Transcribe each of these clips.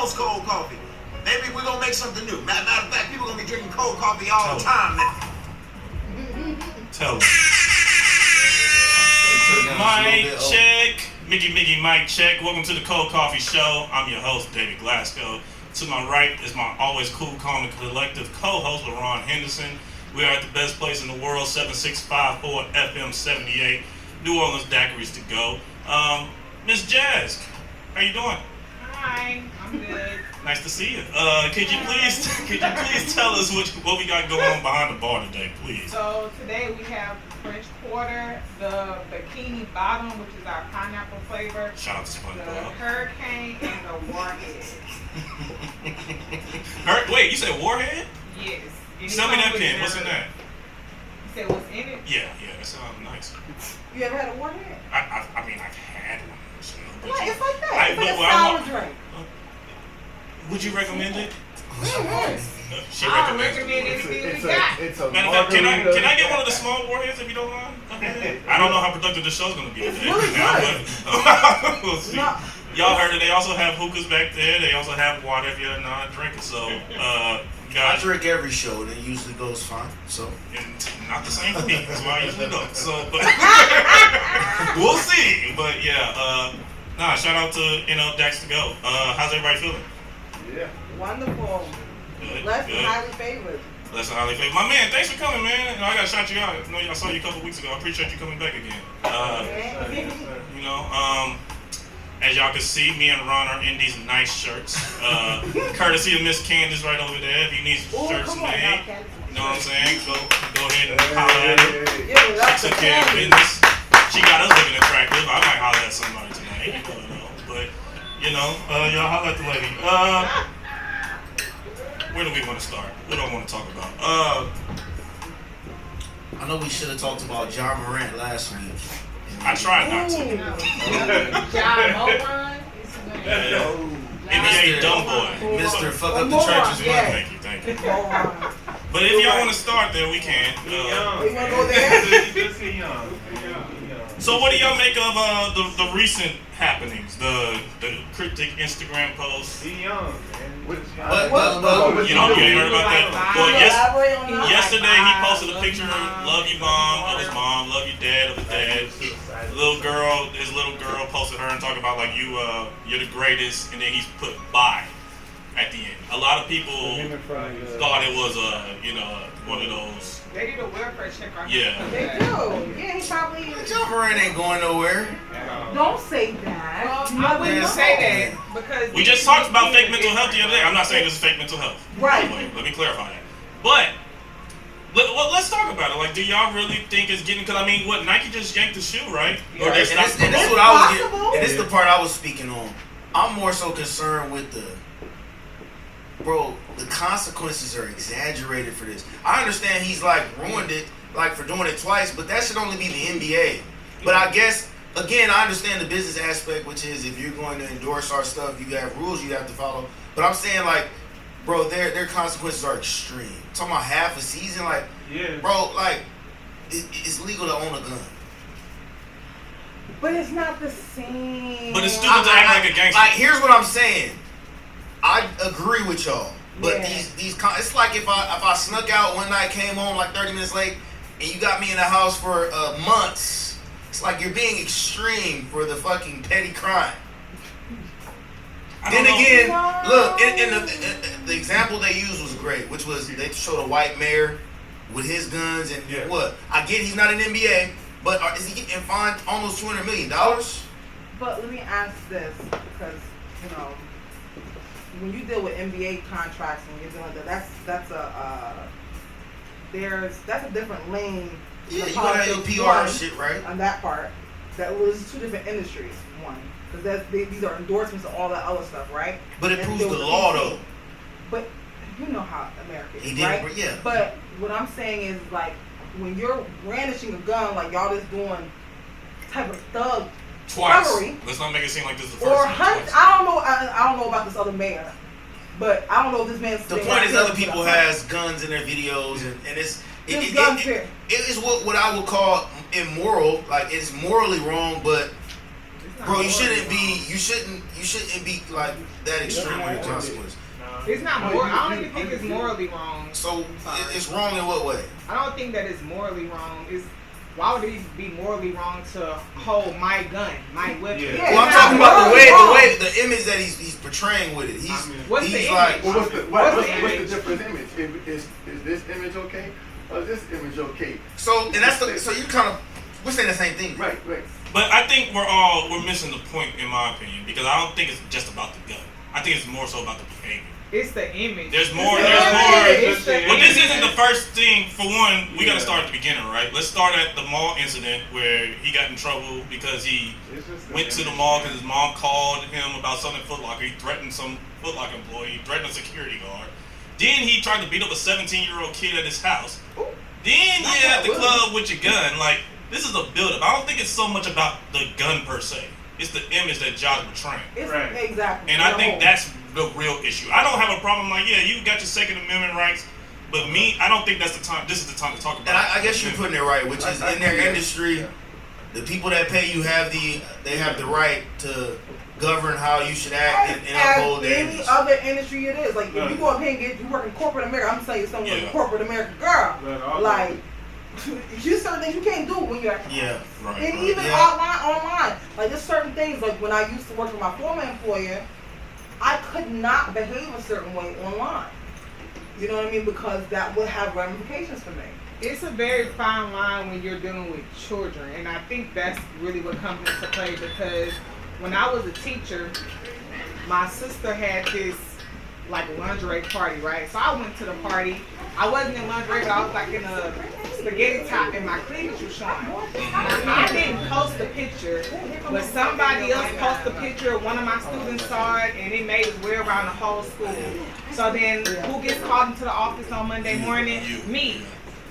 loves cold coffee. Maybe we're gonna make something new. Matter of fact, people are gonna be drinking cold coffee all the time. Tell them. Mic check. Mickey, mic check. Welcome to the Cold Coffee Show. I'm your host, David Glasgow. To my right is my always cool, calm, and collective co-host, LaRon Henderson. We are at the best place in the world, 7654 FM 78. New Orleans daiquiris to go. Miss Jazz, how you doing? Hi, I'm good. Nice to see you. Could you please tell us what we got going on behind the bar today, please? So today we have the French Quarter, the Bikini Bottom, which is our pineapple flavor, Shout out to the SpongeBob. Hurricane, and the Warhead. Wait, you said Warhead? Yes. And Sell me it that comes pen. with What's in that? You said what's in it? Yeah, that sounds nice. You ever had a Warhead? I mean, I've had one. So, but Yeah, you- it's like that. It's like a well, sour drink. Would you recommend it? She I recommends recommend it. anything we got. It's a Matter of fact, can I margarita. get one of the small warheads if you don't mind? Okay. I don't know how productive the show's gonna be It's today. really now, good. but we'll see. No. Y'all heard it. They also have hookahs back there. They also have water if you're not drinking. So, I guys, drink every show and it usually goes fine. So and not the same for me. That's why I usually don't. So, but we'll see. But yeah, shout out to Dax to go. How's everybody feeling? Yeah. Wonderful. Good. Blessed and Good. highly favored. That's how they feel. My man, thanks for coming, man. I gotta shout you out. I saw you a couple weeks ago. I appreciate you coming back again. As y'all can see, me and Ron are in these nice shirts. Courtesy of Miss Candace right over there. If you need some Oh, shirts come on now, made, Candace. you know what I'm saying? Go ahead and holler at her. Yeah, that's She the took care of candy. business. She got us looking attractive. I might holler at somebody tonight. I don't know. But, y'all holler at the lady. Where do we want to start? What do I want to talk about? I know we should have talked about John Morant last week. I tried not to. John Moran. NBA dumb boy. Mr. Fuck Up the Moron, Church's yeah. money. Thank you. Oh, But if y'all want to start there, we can. you wanna go there? So what do y'all make of the recent happenings? The cryptic Instagram post. Be young, man. You ain't heard about that? Well, Elaborate on that. yesterday he posted a picture of love you mom, of his mom, love you dad, of his dad. His little girl posted her and talking about like you're the greatest, and then he's put bye at the end. A lot of people thought it was one of those. They did a welfare check on Yeah. him. They do. Yeah, he probably. John Morant ain't going nowhere. Don't say that. Well, I wouldn't say that because We just talked about fake mental health the other day. I'm not saying this is fake mental health. Right. Anyway, let me clarify that. But let's talk about it. Like, do y'all really think it's getting? Because I mean, what Nike just yanked the shoe, right? Or they And stopped this is promoting. what I was possible. getting. And this is the part I was speaking on. I'm more so concerned with the consequences are exaggerated for this. I understand he's like ruined it, like for doing it twice, but that should only be the NBA. But I guess, again, I understand the business aspect, which is if you're going to endorse our stuff, you have rules you have to follow. But I'm saying, like, bro, their consequences are extreme. I'm talking about half a season, like, bro, like, it's legal to own a gun. But it's not the same. But it's stupid to act like a gangster. Like, here's what I'm saying. I agree with y'all, but Yeah. it's like if I snuck out one night, came home like 30 minutes late, and you got me in the house for months. It's like you're being extreme for the fucking petty crime. I don't Then know. again, No. look, the example they used was great, which was they showed a white mayor with his guns and Yeah. what? I get he's not an NBA, but is he getting fined almost $200 million? But let me ask this, because when you deal with NBA contracts and you're dealing with that's a different lane. Yeah, The you gotta have your politics, PR one, shit, right? On that part, that was two different industries. One, because these are endorsements and all that other stuff, right? But it And proves there the was a law, PT. though. But you know how America He is, did, right? yeah. But what I'm saying is, like, when you're brandishing a gun, like y'all just doing type of thug Twice. thuggery, Let's not make it seem like this is the first or time. hunt. Twice. I don't know. I don't know about this other mayor, but I don't know if this man's. The point is, other people has guns in their videos, and it's guns here. it is what I would call immoral. Like, it's morally wrong, but It's not Bro, you morally shouldn't wrong. you shouldn't be like that extreme with the consequence. It's not more. I don't even think it's morally wrong. So it's wrong in what way? I don't think that it's morally wrong. Why would it be morally wrong to hold my gun, my weapon? Yeah. Well, I'm It's talking not about morally wrong. the image that he's portraying with it. What's the He's image? like, Well, what's What's the the image? different image? Is this image okay? Or is this image okay? so, and that's so you kind of we're saying the same thing. Right. But I think we're missing the point in my opinion because I don't think it's just about the gun. I think it's more so about the behavior. It's the image. There's more. It's the There's more. image. It's the Well, this image. isn't the first thing. For one, we got to start at the beginning, right? Let's start at the mall incident where he got in trouble because he went to the mall because his mom called him about something at Foot Locker. He threatened some Foot Locker employee, threatened a security guard. Then he tried to beat up a 17-year-old kid at his house. Then you're at the club with your gun. Like, this is a build-up. I don't think it's so much about the gun per se. It's the image that Josh portraying. It's, Right. Exactly. And I think that's the real issue. I don't have a problem like, yeah, you got your Second Amendment rights, but me, I don't think that's the time. This is the time to talk about. And I guess you're putting it right, which is in their industry, the people that pay you have the right to govern how you should act and uphold their any image. other industry it is. Like if you go up here and you work in corporate America, I'm telling you something like Yeah. corporate America girl. Like you certain things you can't do when you're at Yeah, Right. and even Yeah. online. Like there's certain things like when I used to work for my former employer, I could not behave a certain way online. You know what I mean? Because that would have ramifications for me. It's a very fine line when you're dealing with children, and I think that's really what comes into play because when I was a teacher, my sister had this like lingerie party, right? So I went to the party. I wasn't in lingerie, but I was like in a spaghetti top and my cleavage was showing. I didn't post the picture, but somebody else posted the picture. One of my students saw it, and it made its way around the whole school. So then, who gets called into the office on Monday morning? Me.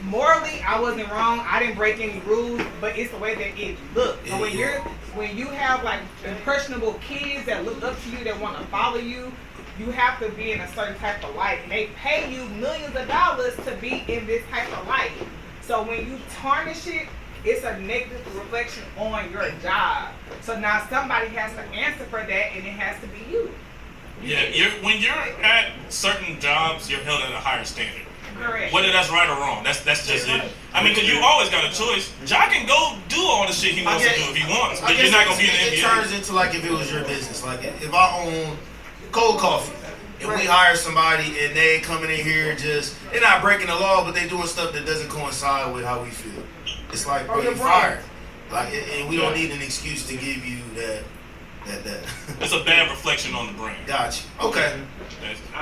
Morally, I wasn't wrong. I didn't break any rules, but it's the way that it looked. So when you have like impressionable kids that look up to you, that want to follow you, you have to be in a certain type of light. And they pay you millions of dollars to be in this type of light. So when you tarnish it, it's a negative reflection on your job. So now somebody has to answer for that, and it has to be you. Yeah, when you're at certain jobs, you're held at a higher standard. Correct. Whether that's right or wrong, that's just it. I mean, because you always got a choice. Ja can go do all the shit he wants to do if he wants, I but you're guess not gonna be in it the turns NBA. into like if it was your business. Like if I own Cold Coffee and we hire somebody and they coming in here they're not breaking the law, but they doing stuff that doesn't coincide with how we feel. It's like, bro, Or your you're brand. fired. Like, and we don't need an excuse to give you that. It's a bad reflection on the brand. Got you. Okay.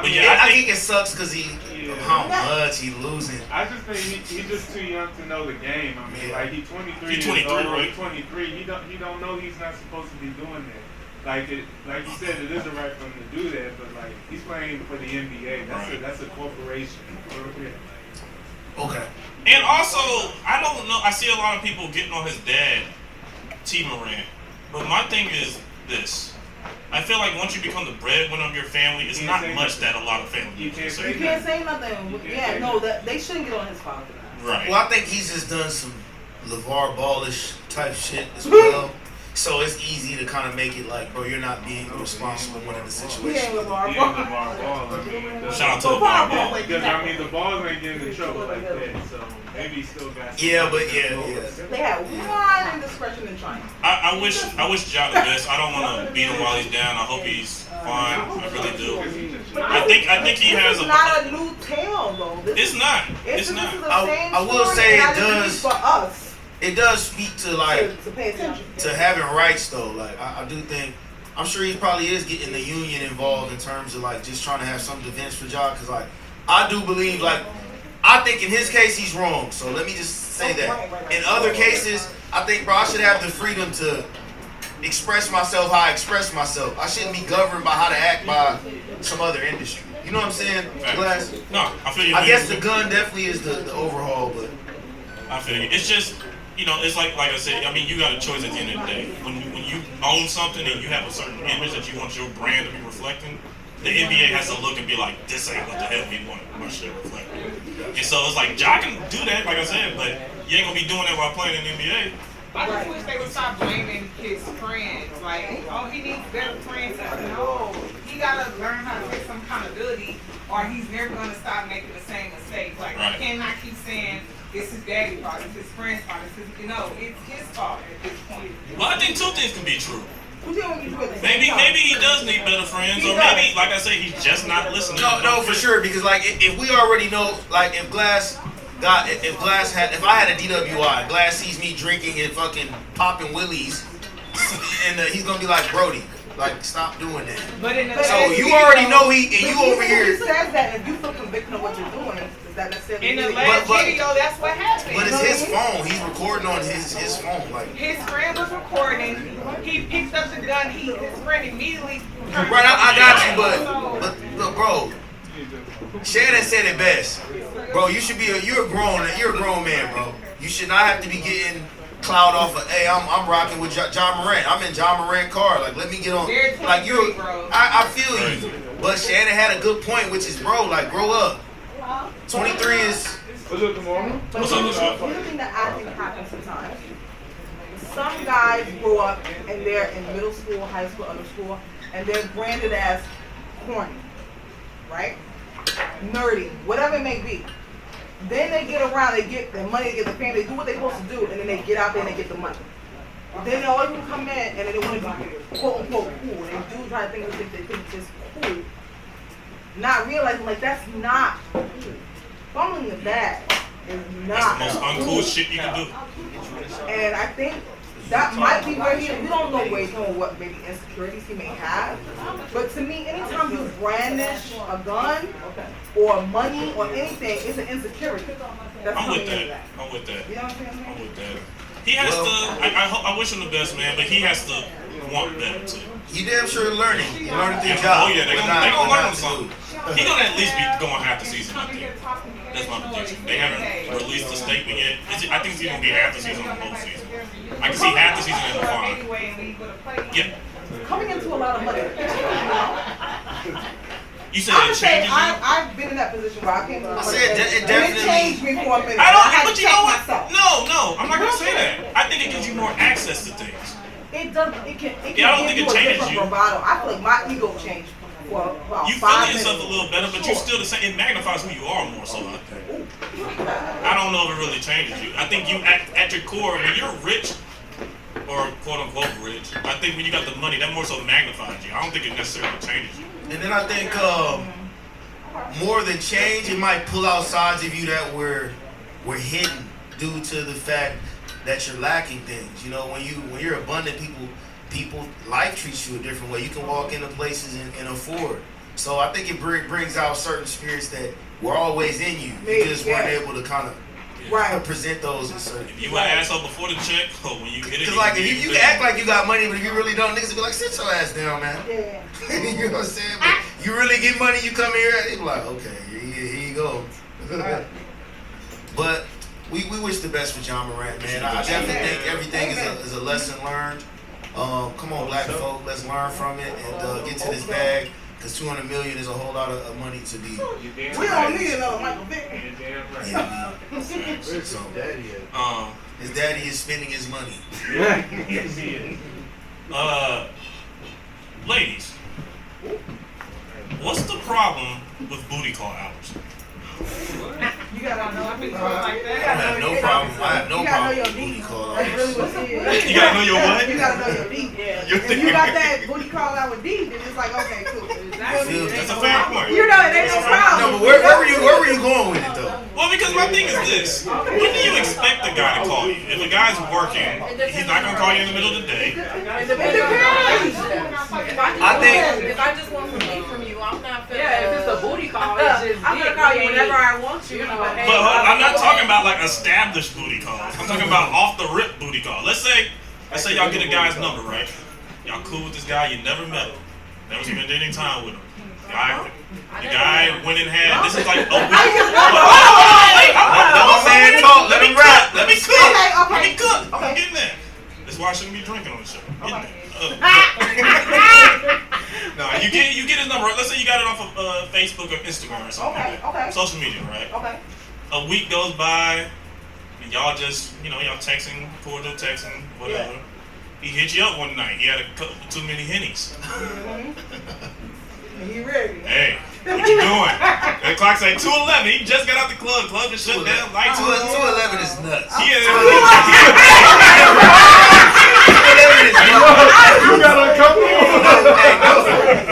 But Yeah, yeah, I think it sucks because of how much he losing. I just think he's just too young to know the game. I mean, Yeah. like he's 23 He's years 23, old. right? He's 23. He don't know he's not supposed to be doing that. Like you said, it is a right for him to do that, but like he's playing for the NBA. That's a corporation. Okay. And also, I don't know. I see a lot of people getting on his dad, T. Moran. But my thing is this. I feel like once you become the breadwinner of your family, it's You not can't say much that. that a lot of families You can can't say. You can't say nothing. You can't Yeah, say no, that. they shouldn't get on his father for that. Right. Well, I think he's just done some LeVar Ballish type shit as well. So it's easy to kind of make it like, bro, you're not being responsible in the He situation. ain't with He ain't LeVar Ball. I mean, Shout out to LeVar LeVar Ball. Ball. because I mean the balls ain't getting in trouble like that, so maybe he still got. some- Yeah, but yeah. They had one indiscretion in China. I wish Ja the best. I don't want to beat him while he's down. I hope he's fine. I really do. I think he has This is a. not a new tale though. It's not. It's It's not. This is the I- same I will story, say and it I just does- need for us It does speak to like to pay attention. to having rights though. Like I do think I'm sure he probably is getting the union involved in terms of like just trying to have some defense for Ja. Because like I do believe like I think in his case he's wrong. So let me just say that. In other cases, I think bro I should have the freedom to express myself how I express myself. I shouldn't be governed by how to act by some other industry. You know what I'm saying, Glass? No, I feel you. I guess the gun definitely is the overhaul, but I feel you. It's just, it's like I said. I mean, you got a choice at the end of the day. When you own something and you have a certain image that you want your brand to be reflecting, the NBA has to look and be like, this ain't what the hell we want my shit reflecting. And so it's like Ja can do that, like I said, but you ain't gonna be doing that while playing in the NBA. I just wish they would stop blaming his friends. Like, oh, he needs better friends. No, he gotta learn how to take some accountability, or he's never gonna stop making the same mistakes. Like, Right. he cannot keep saying it's his daddy's fault, it's his friend's fault. It's his fault at this point. Well, I think two things can be true. Who's the only people at the same Maybe time? maybe he does need better friends, He or does. maybe, like I say, he's just not listening. No, for sure. Because like, if we already know, like, if Glass if I had a DWI, Glass sees me drinking and fucking popping willies, and he's gonna be like, Brody, like, stop doing that. But in the So last you video- already know and you But over even here. He says that if you feel convicted of what you're doing, is that necessarily In the illegal? last But- video, that's what happened. But it's his phone. He's recording on his phone. Like, His friend was recording. He picked up the gun. His friend immediately turned. right, I got you, but bro, Shannon said it best. Bro, you're a grown man, bro. You should not have to be getting cloud off of, hey, I'm rocking with John Morant. I'm in John Morant car. Like, let me get on. They're Like, 23, bro. I feel you. But Shannon had a good point, which is, bro, like, grow up. 23 is. What's up, tomorrow? But What's up, here's what's up? the thing that I think happens sometimes. Some guys grow up and they're in middle school, high school, other school, and they're branded as corny, right? Nerdy, whatever it may be. Then they get around, they get their money, they get the fame, they do what they're supposed to do, and then they get out there and they get the money. Then all people come in and then they want to be quote unquote cool. They do try to think they think it's cool. Not realizing like that's not cool. Fumbling the bag is not That's the most cool. uncool shit you can do. And I think that might be where we don't know where he's going, what maybe insecurities he may have. But to me, anytime you brandish a gun or money or anything, it's an insecurity. That's I'm with coming in that. I'm with that. You know what I'm saying? I'm with that. He has to. I wish him the best, man, but he has to want better too. You damn sure learning. You learning through Yeah, job. oh yeah, they but gonna not learn him to something. do. He gonna at least be going half the season, I think. That's my prediction. They haven't released a statement yet. I think he's gonna be half the season on the whole season. I can see half the season in the final. Yeah. Coming into a lot of money. You said I'm it just saying, changes you. I've been in that position where I came to I said it and definitely- it changed me for a minute. I don't. had But to you check know what? myself. No, I'm not gonna say that. I think it gives you more access to things. It does. It can. It can Yeah, I don't give think you it a changes different you. bravado. I feel like my ego changed for about You 5 feel yourself a minutes. little better, but you're Sure. still the same. It magnifies who you are more so. I think. I don't know if it really changes you. I think you act at your core when you're rich, or quote unquote rich. I think when you got the money, that more so magnifies you. I don't think it necessarily changes you. And then I think more than change, it might pull out sides of you that were hidden due to the fact that you're lacking things. You know, when you're abundant, people life treats you a different way. You can walk into places and afford. So I think it brings out certain spirits that were always in you. You just weren't able to kind of Right. present those in certain. If you an asshole before the check, or when you get it, Because like if you act like you got money, but if you really don't, niggas will be like, sit your ass down, man. Yeah. You know what I'm saying? But you really get money, you come here, they be like, okay, here you go. But we wish the best for John Morant, man. I definitely think everything is a lesson learned. Come on, black folk, let's learn from it and get to this bag. Because $200 million is a whole lot of money to be. You damn We right. don't need another Michael Vick. You damn right. Yeah, so Daddy at? his daddy is spending his money. Yes, he is. Ladies, what's the problem with booty call hours? You gotta know I think like I that. have no problem. I have no You gotta know problem your with booty beat. call That's really outs. what it is. You gotta know your what? You gotta know your beat. If you got that booty call out with D, then it's like, okay, cool. That's a fair point. You know, it ain't no problem. No, but where were you going with it though? Well, because my thing is this: when do you expect a guy to call you? If a guy's working, he's not gonna call you in the middle of the day. It depends. I think If I just want some meat from you, I'm not feeling. Yeah, if it's a booty call, it's just I'm gonna call you whenever I want you. But hey, But I'm not talking about like established booty calls. I'm talking about off the rip booty call. Let's say y'all get a guy's number, right? Y'all cool with this guy, you never met him, never spent any time with him. The guy went and had. This is like a week. let my man talk. Let him rap. Let me cook. Okay, okay. Let me cook. I'm Okay. getting there. That's why I shouldn't be drinking on the show. Getting there. No, you get his number. Let's say you got it off of Facebook or Instagram or something. Okay, like that. okay. Social media, right? Okay. A week goes by. and y'all just, y'all texting, cordial texting, whatever. He hit you up one night. He had a couple too many hennies. And he ready. Hey, what you doing? The clock's like 2:11. He just got out the club. Club just shut down. Lights on. 211 is nuts. Yeah. 211 is nuts. You got uncomfortable. Hey,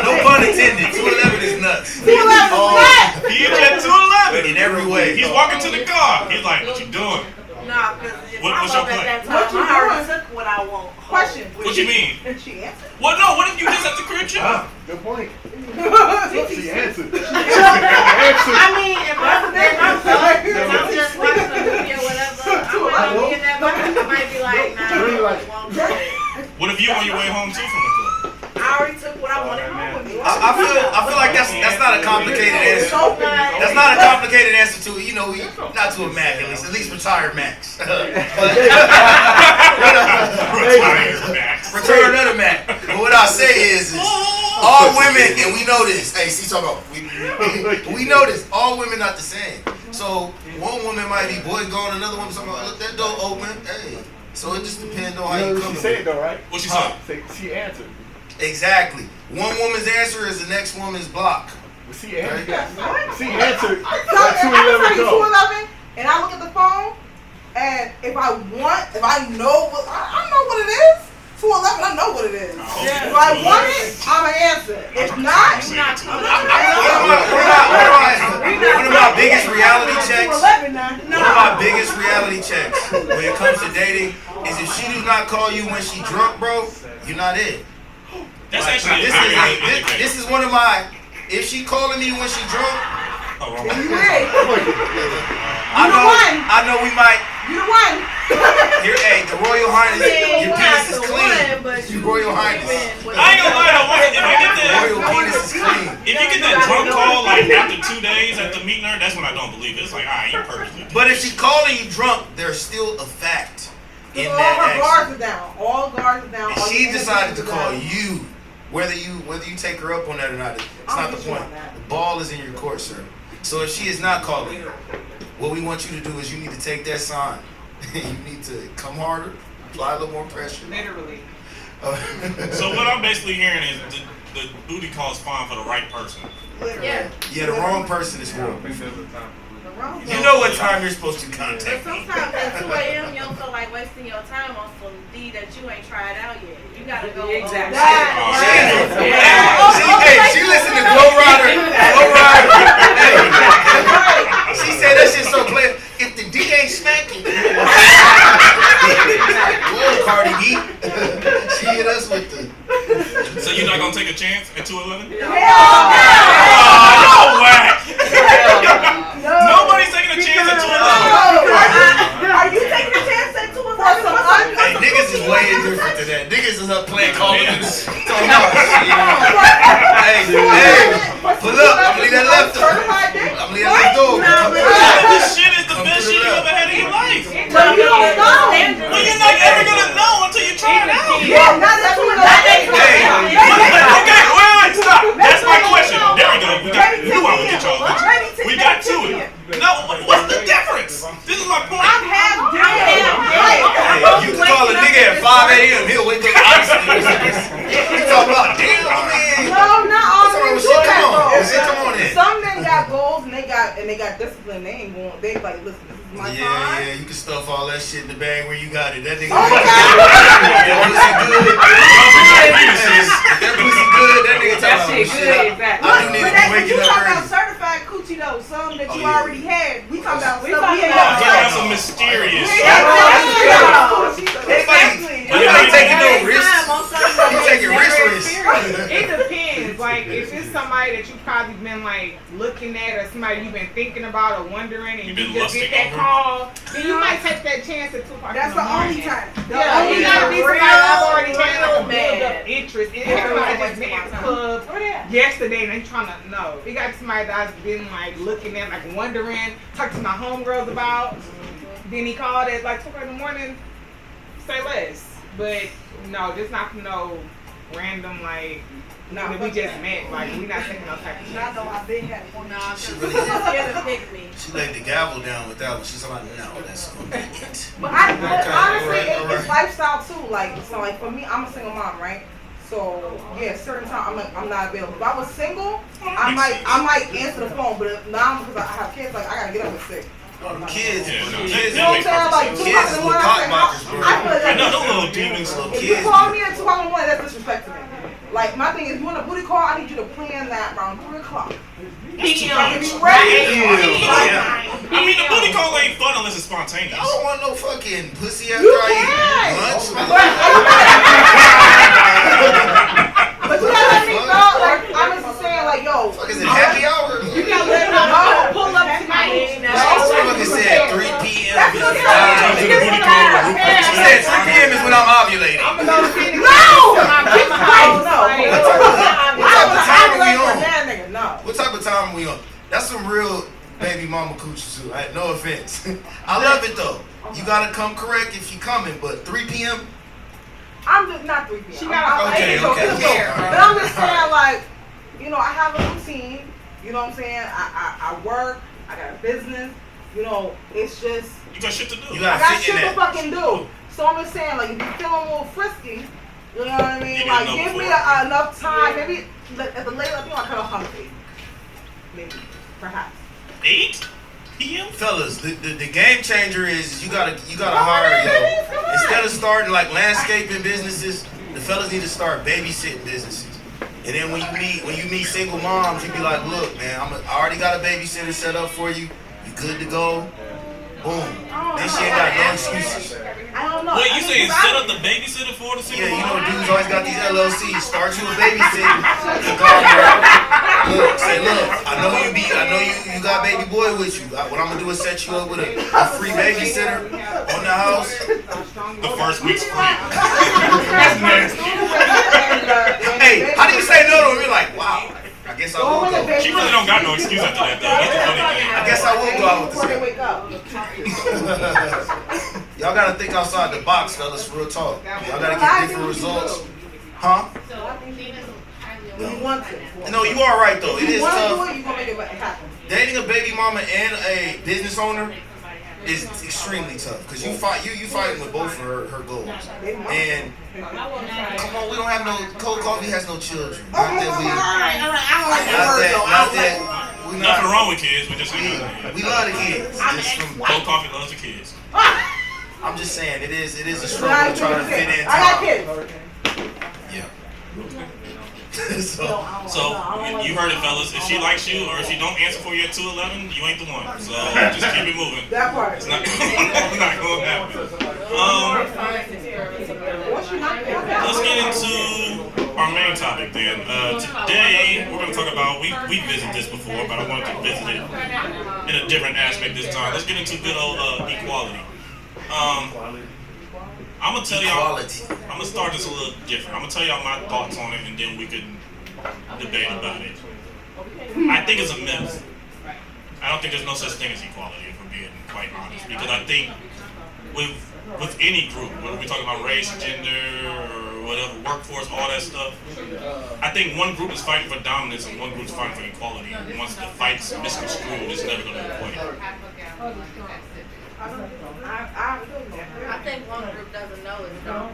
no pun intended. 211 is nuts. 211 is nuts. He hit you at 2:11. In every way. He's walking to the car. He's like, what you doing? Nah, because if What's I'm your up plan? at that What time, you I already doing? took what I want. Question. What you mean? She answered. Well, no. What if you just at the crib chilling? Good point. She answered. I mean, if I'm sorry. just watching a movie or whatever, I might be in that moment. I might be like, nah, Really like- I won't go. What if you on your way home too from the club? I already took what I wanted home with me. I feel like that's not a complicated answer. So That's not a complicated answer to it. Not to a Mac at least retired Macs. Retired Max. Return another Mac. But what I say is all women, and we know this. Hey, see, talk about we know this. All women not the same. So one woman might be boy gone, another woman talking about look that door open. Hey, so it just depends on how You you know come. what she said though, right? What she said? She answered. Exactly. One woman's answer is the next woman's block. Well, she answered. What? She answered. So if I tell 211 you call. 211 and I look at the phone, and if I know what it is, 211, I know what it is. If I want it, I'ma answer. If not, One of my biggest reality checks. 211 now. One of my biggest reality checks when it comes to dating is if she does not call you when she drunk, bro, you're not it. That's actually This is one of my. If she calling me when she drunk, Oh, wrong. You ready? I know we might. You the one. Hey, the Royal Highness, your penis is But clean. you Royal Highness. I ain't gonna lie though. If you get that, Royal penis is clean. if you get that drunk call like after 2 days after meeting her, that's when I don't believe it. It's like, you personally. But if she's calling you drunk, there's still a fact in All that her action. guards are down. All guards are down. And All she your decided to energies are call down. you, whether you take her up on that or not, it's I'm not the with you point. on that. The ball is in your court, sir. So if she is not calling you, what we want you to do is you need to take that sign. You need to come harder, apply a little more pressure. Literally. So what I'm basically hearing is the booty call is fine for the right person. Literally. Yeah. Yeah, the wrong person is I don't horrible. think there's a time. The wrong You know what time you're supposed to But contact me. sometimes at 2 a.m. you don't feel like wasting your time on some D that you ain't tried out yet. You gotta go. Exactly. She listened to Glow Rider. Hey, she said that shit so clear. If the D ain't smacking, whoa, Cardi B. She hit us with the. So you're not gonna take a chance at 211? Hell Oh, no way! no. Nobody's taking a chance at 211. Are you taking a chance at 2 Hey, niggas is way different than that. Niggas is up playing Call of Duty. Talking about shit. Hey, pull up. I'm gonna leave that left door. I'm gonna leave that left door. This shit is the best shit you ever had in your life. But you don't know. Well, you're not ever gonna know until you try it out. Yeah, not at 211. Okay, wait, stop. That's my question. There we go. We want to get y'all. We got to it. No, what's the difference? This is my point. I'm half dead. Hey, you can call a nigga at 5 a.m. He'll wake up honestly. You talking about damn, man. No, not all What's wrong men with do shit? that, Come on. though. Shit, come on in. Some men got goals and they got discipline. They ain't going. They like, listen, this is my time. Yeah, you can stuff all that shit in the bag where you got it. That nigga. Oh my God. That pussy good. That pussy good. That nigga That talking shit about good, shit. exactly. I do But need to that, be when you waking talk up about early. certified coochie though, some that Oh, you yeah. already had. We talking about We stuff we talking ain't about- Talking never about some mysterious. Nobody taking no risks. You taking risks. It depends. Like if it's somebody that you've probably been like looking at or somebody you've been thinking about or wondering and You've you been just lusting get that over. call, then you might take that chance at 2 o'clock. That's in the only morning. time. The Yeah, only you gotta time. be somebody I've already had like a real build up bad. interest in. Somebody just been at the club yesterday and they trying to know. It got somebody that I've been like looking at, like wondering, talking to my homegirls about. Then he called at like 2 o'clock in the morning, say less. But no, just not for no random like Nah, that we just met. Like we not taking no type of I know shit. I've been had one. Nah, She because really- she's scared to pick me. She laid the gavel down with that one. She's like, no, that's gonna be it. But Okay, honestly, alright. it's lifestyle too. Like, so like for me, I'm a single mom, right? So yeah, certain time I'm not available. If I was single, I might answer the phone. But if now because I have kids, like I gotta get up at 6. Oh, the kids, Yeah, no, the that- kids, You know what I'm saying? Like 2 o'clock in kids the with morning, cock I blockers, say, bro. I feel like I know that's those little demons. Little if kids. you call me at 2 o'clock in the morning, that's disrespect to me. Like my thing is, you want a booty call? I need you to plan that around 3 o'clock. That's too I can much. be ready. I mean, the booty call ain't fun unless it's spontaneous. I don't want no fucking pussy after You I can. eat lunch. But you gotta let me know. Like I'm just saying, like yo, Fuck, is it happy hour? you gotta let me know. Pull up to my This motherfucker said 3 p.m. That's is what the I'm time. To the booty call. She said 3 p.m. is when I'm ovulating. I'm gonna go to Phoenix. No! What type of time are we on? No. What type of time are we on? That's some real baby mama coochie too. No offense. I love it though. You gotta come correct if you coming, but 3 p.m. I'm just not 3 p.m. She got Okay, a okay. But I'm just saying, like, you know, I have a routine. You know what I'm saying? I work. I got a business. You know, it's just You got shit to do. You I gotta got fit shit in to that. fucking do. So I'm just saying, like, if you're feeling a little frisky, you know what I mean? You Like, didn't know give me before. enough time. Maybe at the later, I think I'll cut off hungry. Maybe, perhaps. 8 p.m. Fellas, the game changer is you gotta hire yo. Instead of starting like landscaping businesses, the fellas need to start babysitting businesses. And then when you meet single moms, you be like, look, man, I already got a babysitter set up for you. You good to go? Boom. Then she ain't got no excuses. I don't know. Wait, I you mean, saying 'cause set up the babysitter for the single Yeah, you know, mom? dudes always got these LLCs. Start you a babysitting. Look, say, look, I know you got baby boy with you. What I'm gonna do is set you up with a free babysitter on the house. The first week's free. That's nasty. Hey, how do you say no to him? You're like, wow. I guess I will go. She really don't got no excuse after that, though. That's the funny thing. I guess I will go out with Before they this wake up. guy. Y'all gotta think outside the box, fellas. Real talk. Y'all gotta get different results. Huh? You want to. No, you are right though. It You is want to do tough. it, you gonna make it happen. Dating a baby mama and a business owner is extremely tough because you fighting with both of her goals. And come on, we don't have no Cold Coffee has no children. Not that we. Not that. We Nothing not. wrong with kids. We just ain't. We love the kids. Just from, Cold Coffee loves the kids. I'm just saying it is a struggle to try to fit in. I got time. kids. Yeah. So you heard it, fellas. If she likes you or if she don't answer for you at 2:11, you ain't the one. So just keep it moving. That part. It's not, not gonna happen. Let's get into our main topic then. Today we're gonna talk about we visited this before, but I wanted to visit it in a different aspect this time. Let's get into good old equality. I'm gonna tell y'all. Equality. I'm gonna start this a little different. I'm gonna tell y'all my thoughts on it, and then we can debate about it. I think it's a myth. I don't think there's no such thing as equality, if we're being quite honest, because I think with any group, whether we're talking about race, gender, or whatever, workforce, all that stuff, I think one group is fighting for dominance and one group is fighting for equality. And once the fight's misconstrued, it's never gonna equate. I think one group doesn't know it's don't.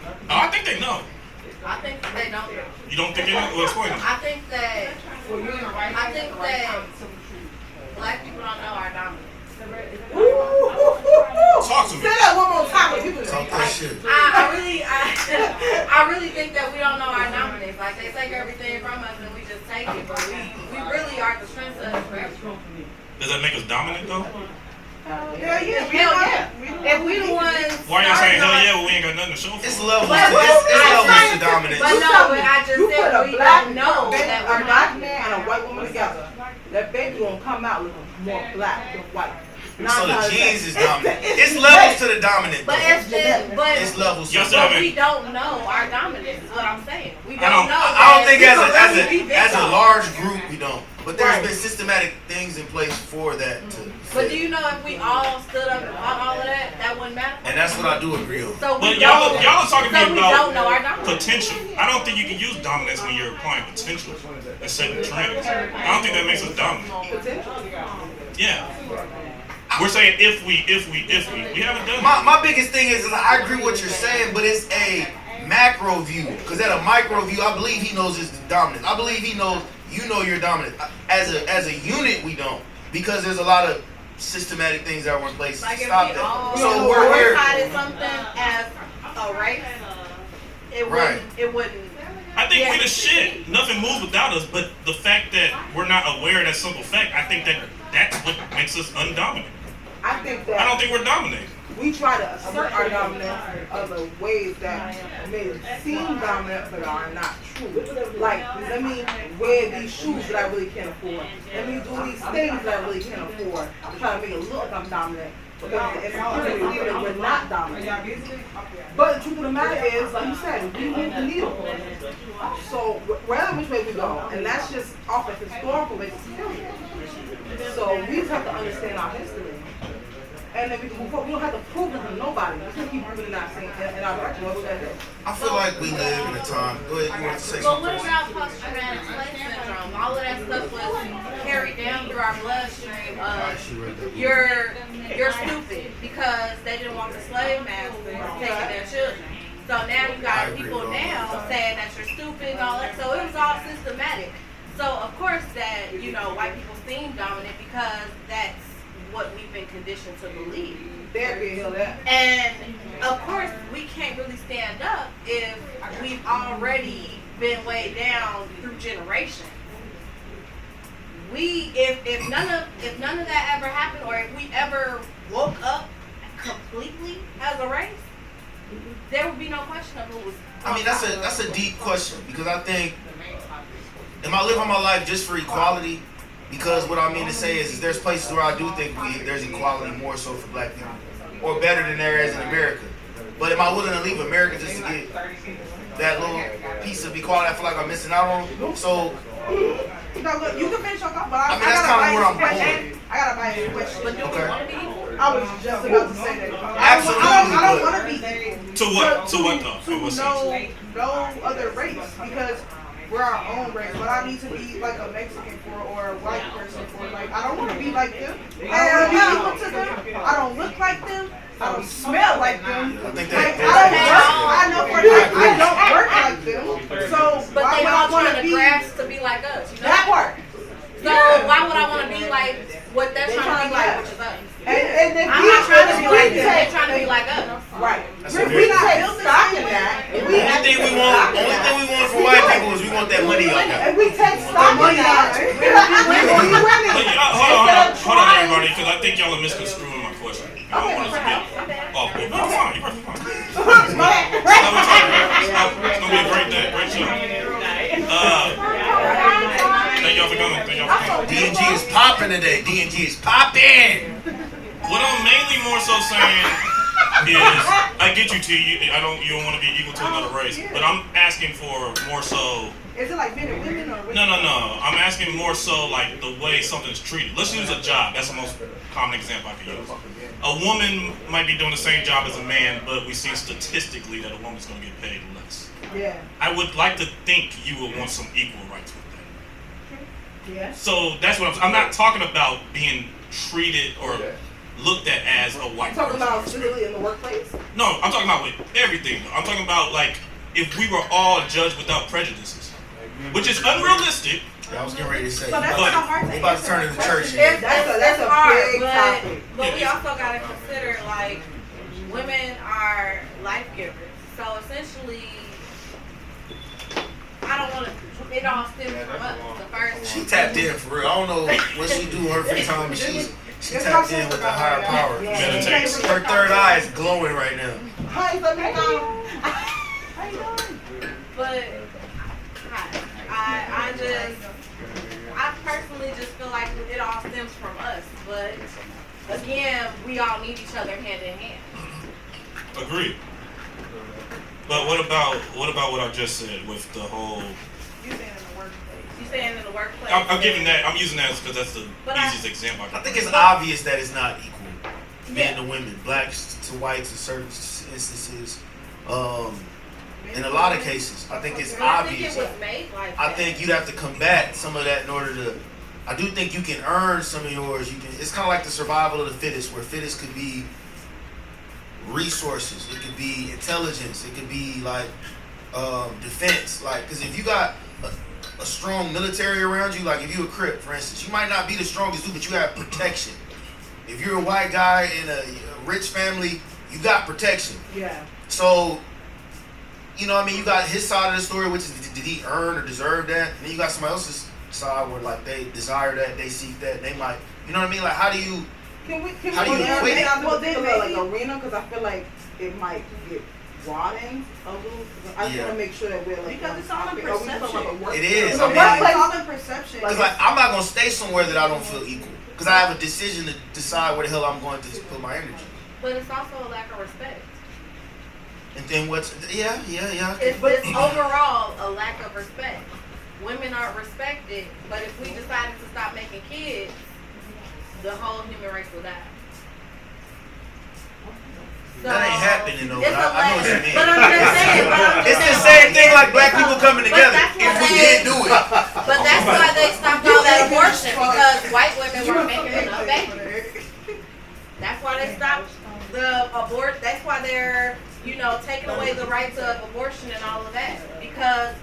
Oh, I think they know. I think they don't know. You don't think they know? Well, explain it. I think that black people don't know our dominance. Talk to me. Say that one more time. People Talk that shit. I really think that we don't know our dominance. Like they take everything from us and we just take it, but we really are the strength of the Does that make us dominant though? Hell yeah. Hell yeah. If we the ones. Why y'all saying hell yeah when we ain't got nothing to show for It's it? levels. But- It's levels to dominance. But no, but I just You put said a we black don't know that a we're black not. man and a white woman together. That baby gonna come out looking more black than white. So the genes is dominant. It's levels to the dominant. But though. it's just, but It's levels. Y'all To still the but haven't- we don't know our dominance. Is what I'm saying. We I don't don't- know. I don't think that as a large group we don't. But there's been systematic things in place for that to But do you know if we all stood up and fought all of that, that wouldn't matter? And that's what I do agree on. So we But y'all don't- are talking to so me we about don't know our dominance. potential. I don't think you can use dominance when you're applying potential and setting trends. I don't think that makes us dominant. Yeah. We're saying if we haven't done it. My biggest thing is I agree with what you're saying, but it's a macro view. Because at a micro view, I believe he knows his dominance. I believe he knows you know you're dominant. As a unit, we don't. Because there's a lot of systematic things that were in place Like to if stop we that. all So we're here. decided something as a race, it Right. wouldn't. I think Yeah. we the shit. Nothing moves without us. But the fact that we're not aware of that simple fact, I think that's what makes us undominant. I think I don't that think we're dominated. we try to assert our dominance other ways that may seem dominant but are not true. Like, let me wear these shoes that I really can't afford. Let me do these things that I really can't afford to try to make it look like I'm dominant. Because in reality, we're not dominant. But the truth of the matter is, like you said, we move the needle. So wherever which way we go, and that's just off of historical basis, period. So we just have to understand our history. And then we can move forward. We don't have to prove it to nobody. We can keep moving in our direction. What would that do? I feel like we live in a time. Go ahead, you want to say But what something? about post-traumatic slave syndrome? All of that stuff was carried down through our bloodstream. You're stupid because they didn't want the slave masters taking their children. So now you I got agree people with all now that. saying that you're stupid and all that. So it was all systematic. So of course that, white people seem dominant because that's what we've been conditioned to believe. Therapy heal that. And of course, we can't really stand up if we've already been weighed down through generations. If none of that ever happened, or if we ever woke up completely as a race, there would be no question of who was. I mean, that's a deep question because I think, am I living my life just for equality? Because what I mean to say is there's places where I do think there's equality more so for black people, or better than there is in America. But am I willing to leave America just to get that little piece of equality I feel like I'm missing out on? So, No, look, you can finish your thought, but I mean, that's kinda where I'm going. I gotta buy you a question. But do we Okay. want to be equal? I was just about to say that. Absolutely, I don't but- want to be equal. To what? To what though? In To what sense? no other race because we're our own race. But I need to be like a Mexican or a white person for like I don't want to be like them. I don't want to be equal to them. I don't look like them. I don't smell like them. I think Like, that I know for a fact I don't work like them. So But why they would all I want trying to to be grasp to be like us. You know? that part? So why would I want to be like what they're They trying to be like, trying to which is us? And then I'm not trying to be like them. They're trying to be like us. Right. That's We a very- not built stock in that. And we only thing we want from white people is we want that money out there. And we take stock in that. We winning. But hold on, everybody, because I think y'all are misconstruing my question. I don't want us to get off. You're fine. You're perfectly fine. It's gonna be a great day, great show. Thank y'all for coming. Thank y'all for coming. D&G is popping today. D&G is popping. What I'm mainly more so saying is, I get you, T. You don't want to be equal to another race, but I'm asking for more so. Is it like men and women or? No. I'm asking more so like the way something's treated. Let's use a job. That's the most common example I can use. A woman might be doing the same job as a man, but we see statistically that a woman's going to get paid less. Yeah. I would like to think you would want some equal rights with that. Yeah. So that's what I'm not talking about being treated or looked at as a white Talking person. about civility in the workplace. No, I'm talking about with everything. I'm talking about like if we were all judged without prejudices, which is unrealistic. I was getting ready to say. So that's But- not hard We to about to answer. turn into church. It's That's a hard, big but topic. we also gotta consider like women are life givers. So essentially, I don't want to. It all stems from us. The first. She tapped in for real. I don't know what she do in her free time, but she tapped in with the higher power. Meditates. Her third eye is glowing right now. Hi, let me know. But I personally just feel like it all stems from us. But again, we all need each other hand in hand. Agreed. But what about what I just said with the whole? You saying in the workplace? You saying in the workplace? I'm giving that. I'm using that because that's the But easiest example. I think it's obvious that it's not equal. Men Yeah. to women, blacks to whites in certain instances. In a lot of cases, I think it's But I think obvious. it was made like I that. think you'd have to combat some of that in order to. I do think you can earn some of yours. You can. It's kind of like the survival of the fittest, where fittest could be resources, it could be intelligence, it could be like defense. Like, because if you got a strong military around you, like if you a Crip, for instance, you might not be the strongest dude, but you have protection. If you're a white guy in a rich family, you got protection. Yeah. So, you know what I mean? You got his side of the story, which is did he earn or deserve that? And then you got somebody else's side where like they desire that, they seek that, and they might, you know what I mean? Like how do you, How do you narrow equate it it? down to a particular like arena? Because I feel like it might get broadened a little. I just Yeah. want to make sure that we're like Because it's all in are we talking about perception. a work- It is, It's I a mean- workplace. It's all in perception. because like I'm not gonna stay somewhere that I don't feel equal. Because I have a decision to decide where the hell I'm going to put my energy. But it's also a lack of respect. And then what's, yeah. It's overall a lack of respect. Women aren't respected, but if we decided to stop making kids, the whole human race will die. That ain't happening though. It's But I know what you a mean. But I'm just saying. It's the same thing like black people coming together. that's If what we they- did do it. But that's why they stopped all that abortion, because white women weren't making enough babies. That's why they stopped the abort. That's why they're, taking away the rights of abortion and all of that, because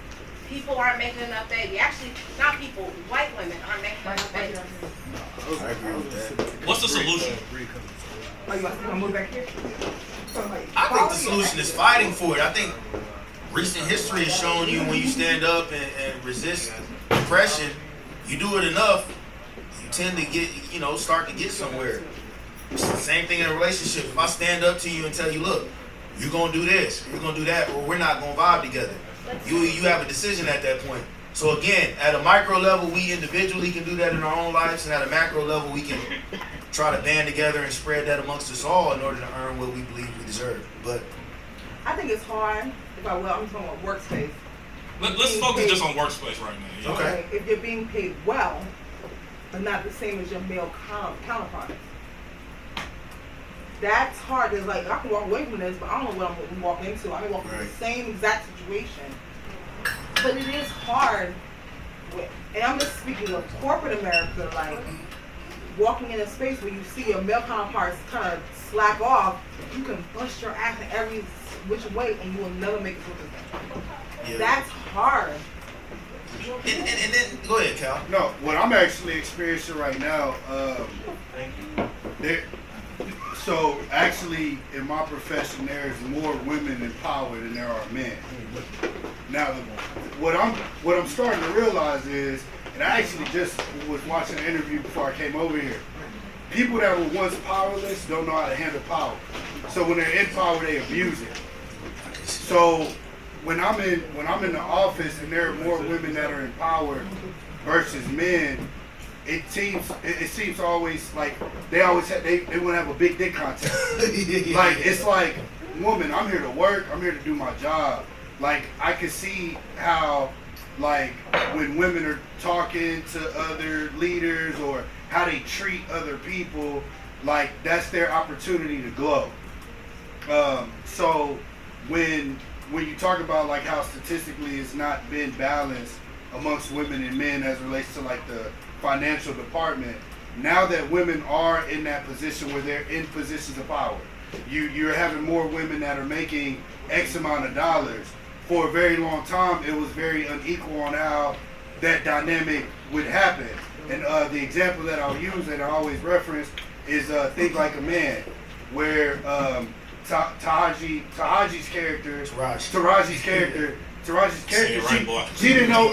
people aren't making enough babies. Actually, not people. White women aren't making enough babies. I agree with that. What's the solution? Oh, you want to move back here? I think the solution is fighting for it. I think recent history has shown you when you stand up and resist oppression, you do it enough, you tend to get, start to get somewhere. It's the same thing in a relationship. If I stand up to you and tell you, look, you're going to do this, you're going to do that, or we're not going to vibe together. You have a decision at that point. So again, at a micro level, we individually can do that in our own lives, and at a macro level, we can try to band together and spread that amongst us all in order to earn what we believe we deserve. But I think it's hard. If I will, I'm talking about workspace. Let's focus just on workspace right now. Yeah. Okay. If you're being paid well, but not the same as your male counterparts. That's hard. Cause like I can walk away from this, but I don't know what I'm gonna walk into. I may walk into the Right. same exact situation. But it is hard. And I'm just speaking of corporate America, like walking in a space where you see your male counterparts kind of slack off, you can bust your ass in every which way, and you will never make it with them. yeah. That's hard. And then go ahead, Cal. No, what I'm actually experiencing right now, so actually in my profession there's more women in power than there are men. Now what I'm starting to realize is, and I actually just was watching an interview before I came over here. People that were once powerless don't know how to handle power. So when they're in power, they abuse it. So when I'm in the office and there are more women that are in power versus men, it seems always like they want to have a big dick contest. Like it's like, woman, I'm here to work, I'm here to do my job. Like I can see how like when women are talking to other leaders or how they treat other people, like that's their opportunity to glow. So when you talk about like how statistically it's not been balanced amongst women and men as it relates to like the financial department, now that women are in that position where they're in positions of power, you're having more women that are making X amount of dollars. For a very long time, it was very unequal on how that dynamic would happen. And the example that I'll use and I always reference is Think Like a Man, where Taraji's character, Say it right, boy. she didn't know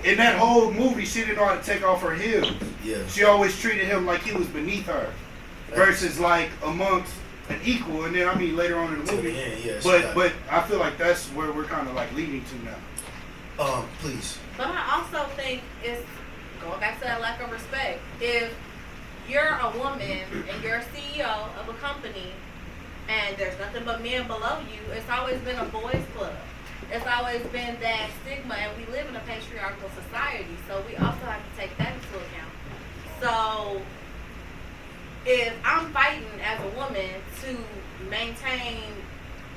in that whole movie she didn't know how to take off her heels. Yeah. She always treated him like he was beneath her, versus like amongst an equal. And then I mean later on in the To the movie, end, yeah, but I feel like that's where we're kind of like leading to now. Please. But I also think it's going back to that lack of respect. If you're a woman and you're a CEO of a company and there's nothing but men below you, it's always been a boys' club. it's always been that stigma, and we live in a patriarchal society, so we also have to take that into account. So if I'm fighting as a woman to maintain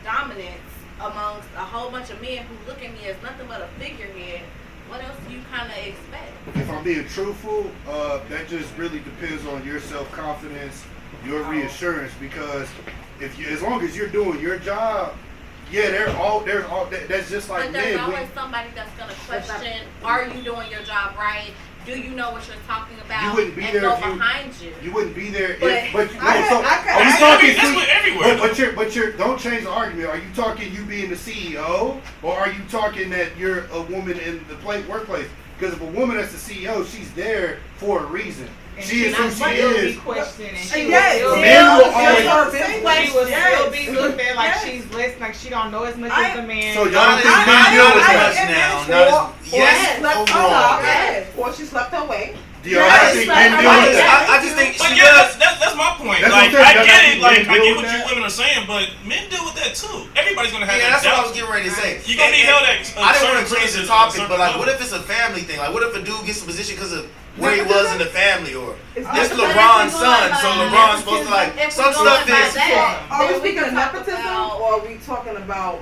dominance amongst a whole bunch of men who look at me as nothing but a figurehead, what else do you kind of expect? If I'm being truthful, that just really depends on your self-confidence, your reassurance. Because as long as you're doing your job, yeah, that's just like but there's men. always somebody that's gonna question: are you doing your job right? Do you know what you're talking about? You wouldn't be and there go if you. behind you. You wouldn't be there But if. But I are you can- talking? That's what everywhere. But you're. Don't change the argument. Are you talking you being the CEO, or are you talking that you're a woman in the workplace? Because if a woman that's the CEO, she's there for a reason. And She is who she will is. be questioned, and she Yes, will Men will still, always- she will still be Yes. looked at like Yes. she's less, like she don't know as much I- as the man. So y'all Not don't as think men deal with that? much now. Not as, yes, slept overall. up, Yes. or she slept away. Do y'all think men deal with that? I just think But she yeah, does. that's my point. That's Like, what I'm saying. I Y'all get think it. Like, men I deal get with what you that? women are saying, but men deal with that too. Everybody's gonna have Yeah, that that's what I doubt. was getting ready to say. You can't be held at. I didn't want certain to change the places topic, at a but like, certain what level. if it's a family thing? Like, what if a dude gets a position because of where he was in the family, or It's this not- LeBron's son, so LeBron's supposed to like If some we go stuff by is. that, Are we then speaking of can talk nepotism, about- or are we talking about?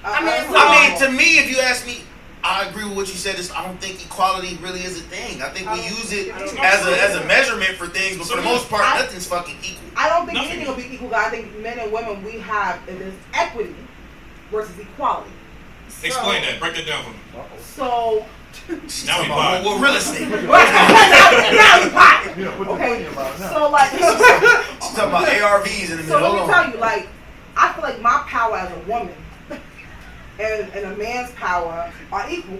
I mean, I mean, to me, if you ask me, I agree with what you said. I don't think equality really is a thing. I think we use it as a measurement for things, but for the most part, nothing's fucking equal. I don't think Nothing. anything will be equal. I think men and women we have it is equity versus equality. Explain that. Break that down for me. So Now we Well, vibe. real estate. now we pop. You know, what the Okay, fuck about now? so like, She's talking about ARVs in the so middle. let me Hold tell on. you, like, I feel like my power as a woman and a man's power are equal.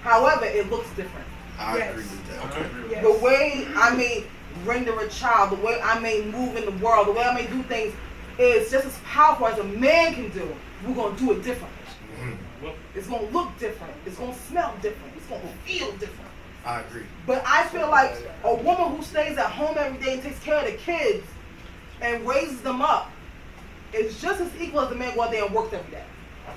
However, it looks different. I Yes. agree with that. Okay. The way I may render a child, the way I may move in the world, the way I may do things is just as powerful as a man can do. We're gonna do it different. It's gonna look different. It's gonna smell different. It's gonna feel different. I agree. But I feel like a woman who stays at home every day and takes care of the kids and raises them up is just as equal as the man go out there and works every day.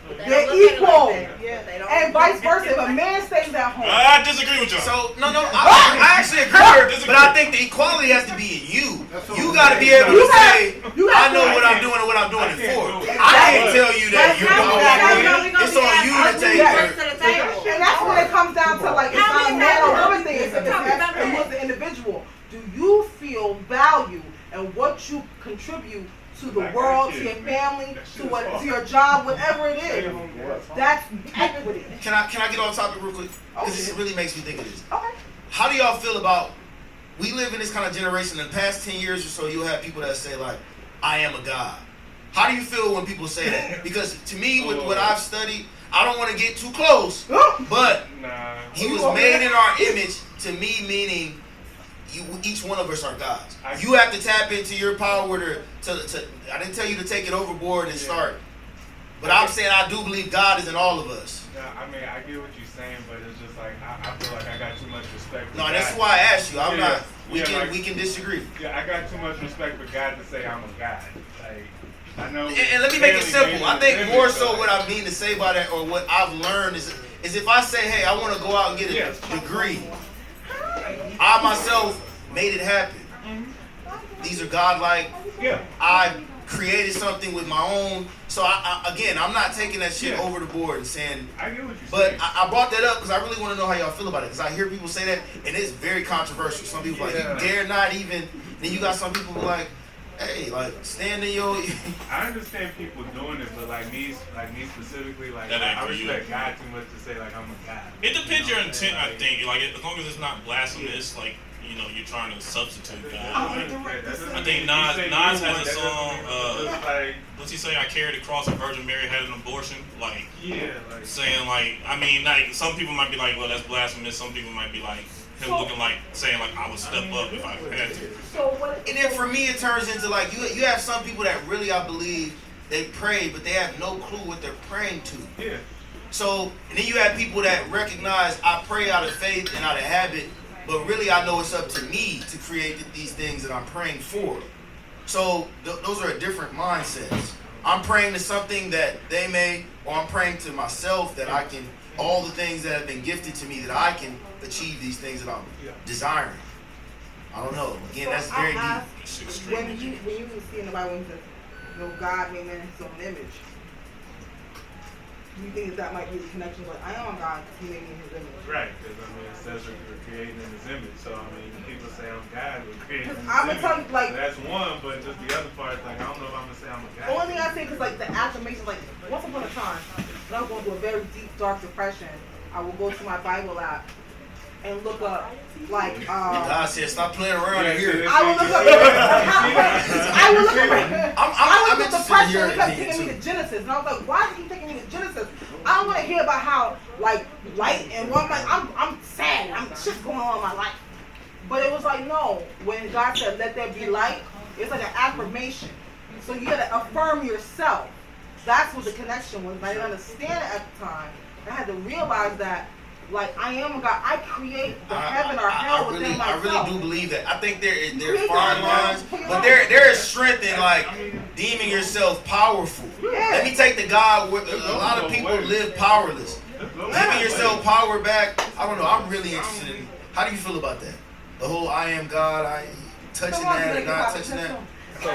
But they They're don't look at it like equal. that. Yeah. They don't And look at vice it versa. If a like man stays at home, I disagree with y'all. So I actually agree with her, but I think the equality has to be in you. That's what You I'm got to saying. be able You to have- say, you have I know to- what I'm doing and what I'm doing I it can't for. do it. I can't tell you that That's you're how doing we gonna it. be It's on you to take Yeah. your. to the table. and that's when it comes down to like, it's How not a many man or times woman thing. It's we talked about you that? as an individual. Do you feel value and what you contribute to the Like world, our to your kids, man. family, That shit to is what, hard. to your job, whatever it Stay is? at home, boy. That's equity. Can I get on topic real quick? Because Okay. this really makes me think of this. Okay. How do y'all feel about? We live in this kind of generation. In the past 10 years or so, you'll have people that say like, "I am a god." How do you feel when people say that? Because to me, with what I've studied, I don't want to get too close, but Nah. he was made in our image. To me, meaning each one of us are gods. You have to tap into your power to I didn't tell you to take it overboard and start. But I'm saying I do believe God is in all of us. Nah, I mean, I get what you're saying, but it's just like I feel like I got too much respect for No, God. that's why I asked you. I'm Yeah, not. yeah, We can disagree. Yeah, I got too much respect for God to say I'm a God. Like, I know. And let me make it family simple. I made think it, more but so like- what I mean to say by that, or what I've learned is if I say, hey, I want to go out and get a Yeah. degree, I myself made it happen. These are godlike. Yeah. I created something with my own. So again, I'm not taking that shit Yeah. over the board and saying. I get what you're But saying. I brought that up because I really want to know how y'all feel about it. Because I hear people say that, and it's very controversial. Some people like, Yeah. you dare not even. Then you got some people who like, hey, like stand in your. I understand people doing it, but like me specifically, like That ain't I for you. respect God too much to say like I'm a God. It depends You your know what I'm intent, saying? I think. Like, as long as it's not blasphemous, like, you know, you're trying to substitute God. Like, I think Nas has a song, like, what's he say? I carried the cross, and Virgin Mary had an abortion. Like, yeah, like saying, like, I mean, like, some people might be like, well, that's blasphemous. Some people might be like, him looking like, saying, like, I would step up if I had to. So what? And then for me, it turns into like you have some people that really, I believe, they pray, but they have no clue what they're praying to. yeah. So, and then you have people that recognize I pray out of faith and out of habit, but really I know it's up to me to create these things that I'm praying for. So those are different mindsets. I'm praying to something that they may, or I'm praying to myself that I can, all the things that have been gifted to me, that I can achieve these things that I'm desiring. I don't know. Again, that's very deep. It's When extremely you deep. when you see in the Bible when it says, you know, God made man in his own image. Do you think that might be the connection? Like, I am God because he made me in his image. Right, because I mean, it says that we're created in His image. So I mean, people say I'm God, we're created in His I'm gonna image. tell you, like, So that's one, but just the other part, like I don't know if I'm gonna say I'm a the God. only thing I say is like the affirmations. Like, once upon a time, when I was going through a very deep, dark depression, I would go to my Bible app and look up, like, God said, stop playing around in here. I would look up. I would look up. I I'm was with interested to depression. hear It kept it taking me too. to Genesis, and I was like, why is he taking me to Genesis? I don't want to hear about how like light and what. I'm sad. I'm shit's going on in my life. But it was like, no. When God said, "Let there be light," it's like an affirmation. So you gotta affirm yourself. That's what the connection was. I didn't understand it at the time. I had to realize that, like, I am a God. I create the heaven or hell within I myself. really do believe that. I think there are Create fine that lines, world. but there is strength in like deeming yourself powerful. Yeah. Let me take the God where a lot of people live powerless. Giving yourself power back. I don't know. I'm really interested in. How do you feel about that? The whole I am God. I touching Come on, that or Dominican not Poppy, touching let's that. go. So,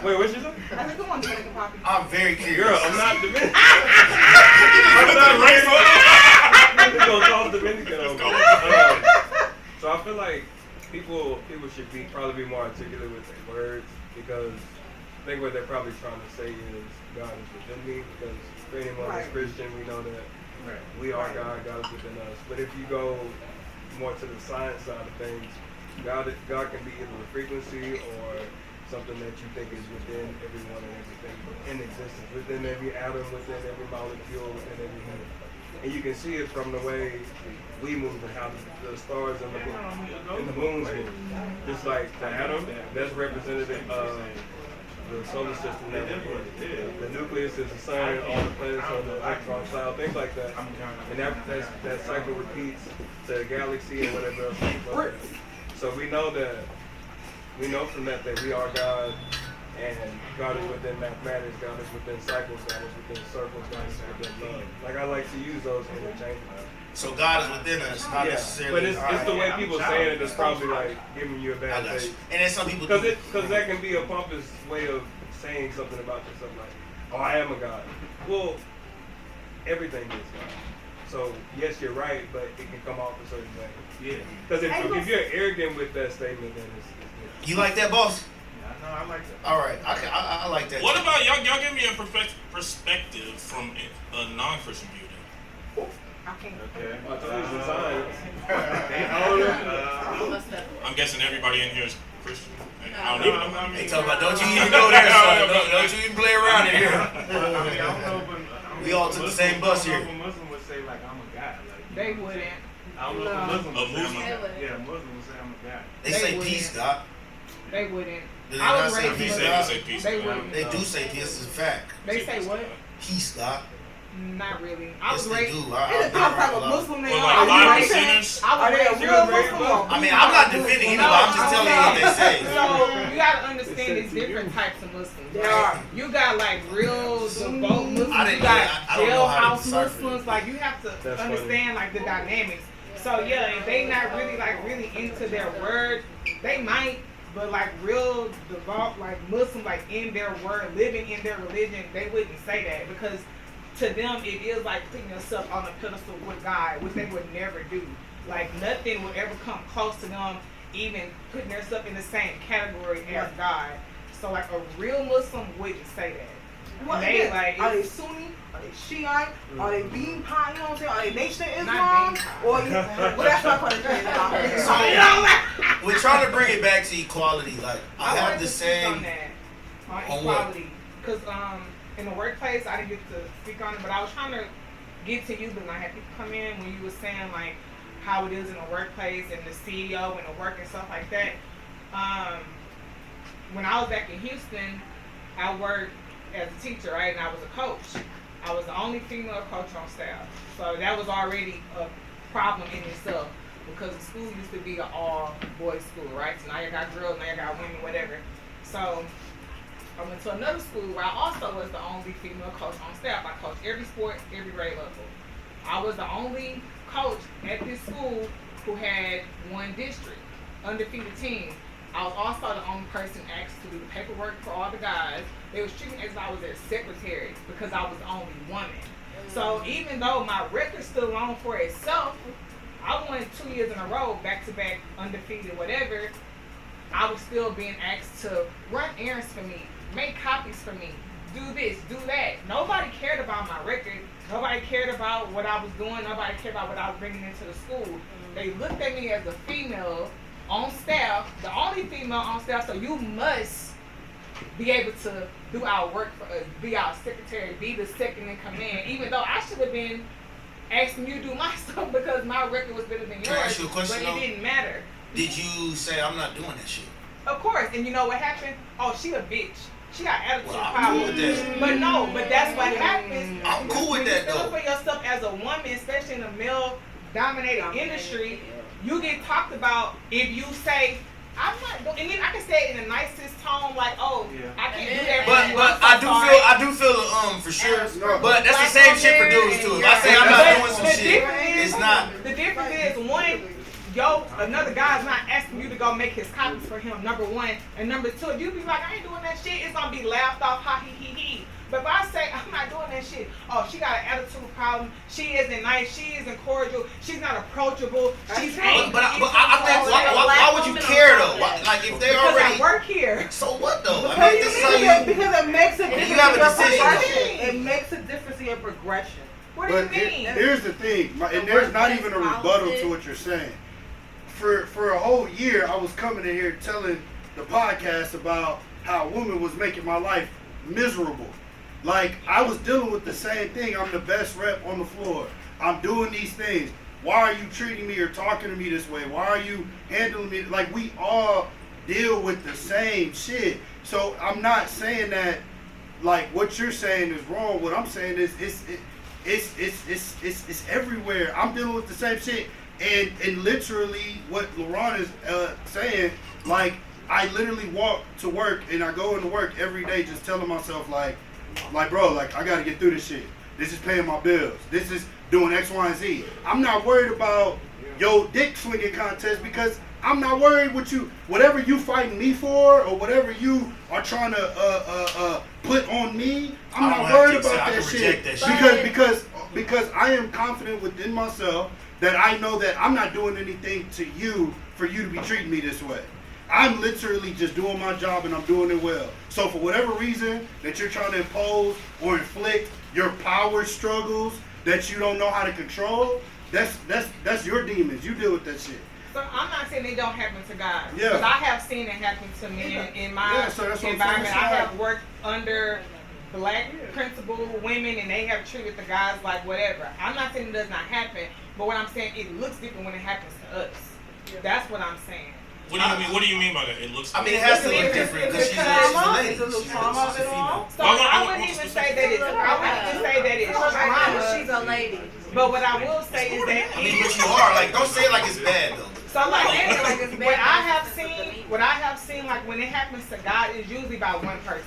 wait, what you say? I said, come on, Dominican Poppy. I'm very curious. Girl, I'm not Dominican. I'm not racist. We gonna talk Dominican over. So I feel like people should probably be more articulate with their words, because I think what they're probably trying to say is God is within me, because for anyone that's Right. Christian, we know that we are God, God is within us. But if you go more to the science side of things, God can be either a frequency or something that you think is within everyone and everything in existence, within every atom, within every molecule, within every human. And you can see it from the way we move and how the stars and the moons move. Just like the atom, that's representative of the solar system that we're in. The nucleus is the sun, all the planets on the electron cloud, things like that. And that cycle repeats to the galaxy and whatever else. So we know from that we are God, and God is within mathematics, God is within cycles, God is within circles, God is within love. Like, I like to use those interchangeably. So God is within us, not necessarily. But it's the way people saying it that's probably like giving you a I bad got you. taste. And then some people do. Because that can be a pompous way of saying something about yourself, like, oh, I am a God. Well, everything is God. So yes, you're right, but it can come off a certain way. Yeah. Because if you're arrogant with that statement, then it's You like that, boss? No, I like that. All right, I like that. What too. about y'all? Y'all give me a perspective from a non-Christian view. I can't. Okay. I told you it's a science. I'm guessing everybody in here is Christian. I don't even know. They talking about, don't you even go there, son. Don't you even play around in here. I don't know if We all took the same bus here. I don't know if a Muslim would say like I'm a god. Like, They wouldn't. I don't know if a Muslim would say I'm Muslim? a god. Yeah, a Muslim would say I'm a god. They They say wouldn't. peace, God. They wouldn't. Do they I not was say raised peace, They Muslim. God? say peace. They God. wouldn't. They do say peace is a fact. They say what? Peace, God. Not really. I Yes, was they raised. do. It's the type of Muslim they Well, are. like Are you five raised- percenters. I was Are they a raised real real Muslim? Muslim. I mean, I'm not defending either, but I'm just telling you what they say. So you gotta understand there's different types of Muslims. There right? are. You got like real devout Muslims. I didn't- You got I don't know how to jailhouse decipher it. Muslims. Like you have to That's understand like the dynamics. So yeah, if they not really into their word, they might. But like real devout, like Muslim, like in their word, living in their religion, they wouldn't say that because to them it is like putting yourself on a pedestal with God, which they would never do. Like nothing would ever come close to them even putting themselves in the same category as God. So like a real Muslim wouldn't say that. What They is it? like Are they it's Sunni? Are they Shiite? Are they Bean Pie? You know what I'm saying? Are they Nation of Not Islam? Bean Pie. Or you, well, that's not part of the Islam. So, You know what? we're trying to bring it back to equality. Like, I wanted have the to speak on same. that, on On what? equality, because in the workplace I didn't get to speak on it, but I was trying to get to you. But I had people come in when you were saying like how it is in the workplace and the CEO and the work and stuff like that. When I was back in Houston, I worked as a teacher, right, and I was a coach. I was the only female coach on staff, so that was already a problem in itself. Because the school used to be an all boys school, right? So now you got girls, now you got women, whatever. So I went to another school where I also was the only female coach on staff. I coached every sport, every grade level. I was the only coach at this school who had one district, undefeated team. I was also the only person asked to do the paperwork for all the guys. They was treating me as if I was their secretary because I was the only woman. So even though my record stood alone for itself, I won 2 years in a row, back-to-back, undefeated, whatever. I was still being asked to run errands for me, make copies for me, do this, do that. Nobody cared about my record. Nobody cared about what I was doing. Nobody cared about what I was bringing into the school. They looked at me as a female on staff, the only female on staff, so you must be able to do our work for us, be our secretary, be the second in command, even though I should have been asking you to do my stuff because my record was better than Can I ask yours, you a question, but it though? didn't matter. Did you say I'm not doing that shit? Of course, and you know what happened? Oh, she a bitch. She got attitude Well, I'm cool problems. with that. But no, but that's what happens. I'm cool with when that, you stand though. up for yourself as a woman, especially in a male-dominated industry, you get talked about if you say, I'm not doing, and then I can say it in the nicest tone, like, oh, I can't do that. But I do feel for sure. But that's the same shit for dudes too. If I say I'm not doing some shit, it's not. The difference is one, another guy's not asking you to go make his copies for him, number one. And number two, if you be like, I ain't doing that shit, it's gonna be laughed off, ha he. But if I say, I'm not doing that shit, oh, she got an attitude problem, she isn't nice, she isn't cordial, she's not approachable, she's angry. But I think why would you care though? Like if they because already I work here. So what though? I mean, this is how you. Because it makes a difference You have a in your decision. progression. It makes a difference in your progression. What do you But mean? here's the thing, and there's not even a rebuttal to what you're saying. For a whole year, I was coming in here telling the podcast about how a woman was making my life miserable. Like, I was dealing with the same thing. I'm the best rep on the floor. I'm doing these things. Why are you treating me or talking to me this way? Why are you handling me? Like, we all deal with the same shit. So I'm not saying that, like, what you're saying is wrong. What I'm saying is it's everywhere. I'm dealing with the same shit. And literally what LaRon is saying, like, I literally walk to work and I go into work every day just telling myself, like, bro, like, I got to get through this shit. This is paying my bills. This is doing X, Y, and Z. I'm not worried about your dick swinging contest because I'm not worried with you. Whatever you fighting me for or whatever you are trying to put on me, I'm not worried about that shit. Because I am confident within myself that I know that I'm not doing anything to you for you to be treating me this way. I'm literally just doing my job and I'm doing it well. So for whatever reason that you're trying to impose or inflict your power struggles that you don't know how to control, that's your demons. You deal with that shit. So I'm not saying they don't happen to guys. Yeah. Because I have seen it happen to me in my so that's what I'm environment. saying. I have worked under black principal women and they have treated the guys like whatever. I'm not saying it does not happen, but what I'm saying, it looks different when it happens to us. That's what I'm saying. What do you mean? What do you mean by that? It looks. I mean, it has to look different because she's a lady. It's a little trauma of it all. So I wouldn't even say that it's trauma. She's a lady. But what I will say is that I mean, but you are like, don't say it like it's bad though. so like Like it's bad. what I have seen like when it happens to God is usually by one person.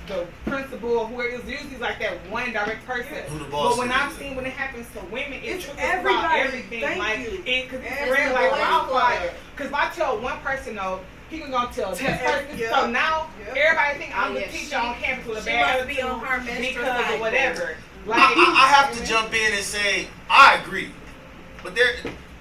The principal or whoever, it's usually like that one direct person. Who the boss But when is. I've seen when it happens to women, It's it's about everybody. everything. Thank Like you. because it's It's spread the like boys' wildfire. club. Because if I tell one person no, he can gonna tell this person. Yeah. So now Yeah. everybody think I'm Oh, the yeah, teacher she- on campus with a she bad must be on her attitude menstrual because cycle. of whatever. Like I have to jump in and say I agree, but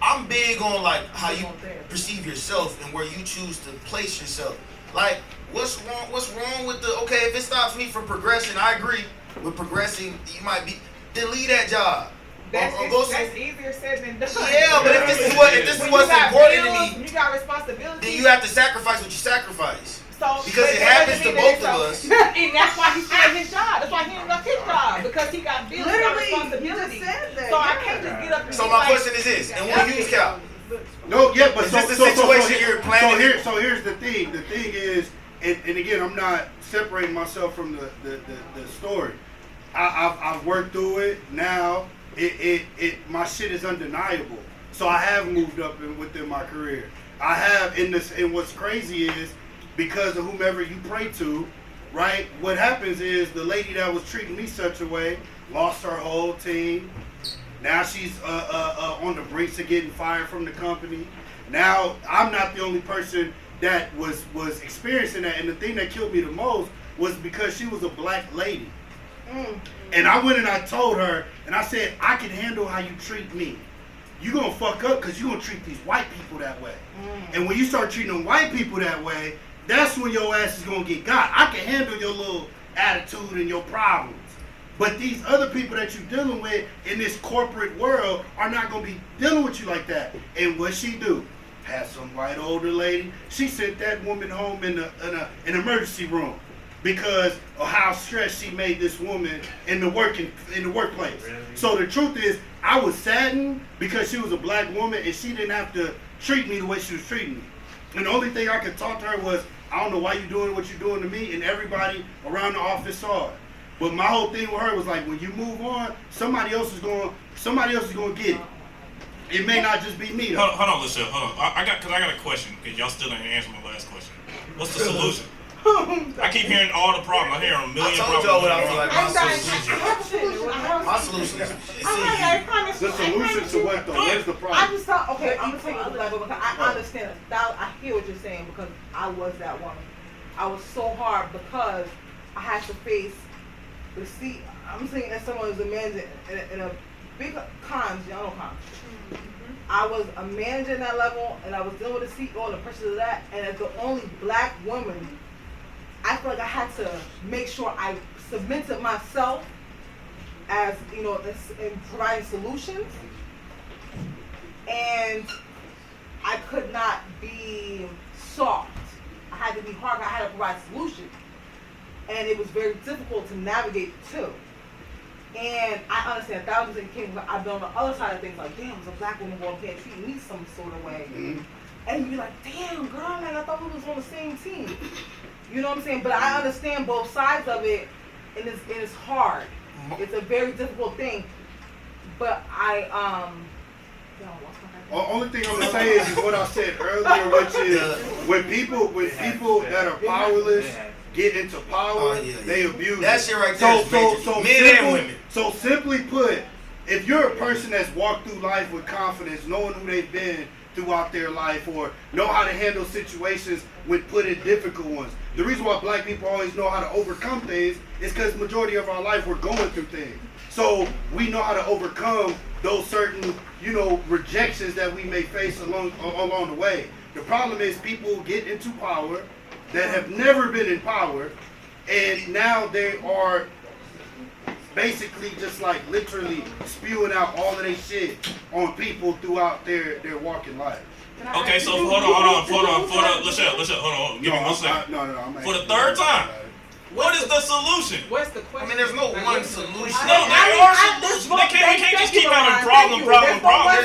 I'm big on like how you perceive yourself and where you choose to place yourself. Like what's wrong with okay, if it stops me from progressing, I agree with progressing. You might be then leave that job. That's, Or go that's easier said than done. Yeah, but if this is When what's you got important bills, to me, you got responsibilities. then you have to sacrifice what you sacrifice. So, Because but it that happens doesn't to mean both that of it's us. And that's why he's still his job. That's why he ain't left his job. Because he got bills, he got Literally, you responsibilities. just said that. So I can't just get up and So be my like, question is this, and we'll use Cal. No, yeah, but Is this the situation you're planning? So here's the thing. The thing is, and again, I'm not separating myself from the story. I've worked through it. Now, my shit is undeniable. So I have moved up within my career. I have and what's crazy is because of whomever you pray to, right? What happens is the lady that was treating me such a way lost her whole team. Now she's on the brinks of getting fired from the company. Now I'm not the only person that was experiencing that. And the thing that killed me the most was because she was a black lady. And I went and I told her, and I said, I can handle how you treat me. You gonna fuck up because you gonna treat these white people that way. And when you start treating them white people that way, that's when your ass is gonna get got. I can handle your little attitude and your problems. But these other people that you're dealing with in this corporate world are not gonna be dealing with you like that. And what she do? Had some white older lady. She sent that woman home in an emergency room because of how stressed she made this woman in the workplace. Really? So the truth is, I was saddened because she was a black woman and she didn't have to treat me the way she was treating me. And the only thing I could talk to her was, I don't know why you're doing what you're doing to me, and everybody around the office saw it. But my whole thing with her was like, when you move on, somebody else is going to get it. It may not just be me though. Hold on, Lachelle, hold on. I got a question because y'all still didn't answer my last question. What's the solution? I keep hearing all the problems. I hear a million I told problems. y'all what I was like. My solution. The solution to what though? What is the problem? I just thought, okay, I'm gonna take it black because I understand it. I hear what you're saying because I was that woman. I was so hard because I had to face the seat. I'm saying as someone who's a manager in a big cons, y'all know cons. I was a manager in that level, and I was dealing with the CEO and the pressure of that. And as the only black woman, I feel like I had to make sure I submitted myself as, you know, in providing solutions. And I could not be soft. I had to be hard. I had to provide solutions. And it was very difficult to navigate too. And I understand 1,000% came. I've been on the other side of things like, damn, as a black woman going can't treat me some sort of way. And you're like, damn, girl, man, I thought we was on the same team. You know what I'm saying? But I understand both sides of it, and it's hard. It's a very difficult thing. But Only thing I'm gonna say is what I said earlier, which is when people that are powerless get into power, they abuse that shit right there. So men and women. So simply put, if you're a person that's walked through life with confidence, knowing who they've been throughout their life, or know how to handle situations when put in difficult ones. The reason why black people always know how to overcome things is because majority of our life we're going through things. So we know how to overcome those certain, rejections that we may face along the way. The problem is people get into power that have never been in power, and now they are basically just like literally spewing out all of their shit on people throughout their walking life. Okay, so hold on, Lachelle, hold on, give me 1 second. No, For the third time, what is the solution? What's the question? I mean, there's no one solution. No, there are solutions. We can't just keep having problem.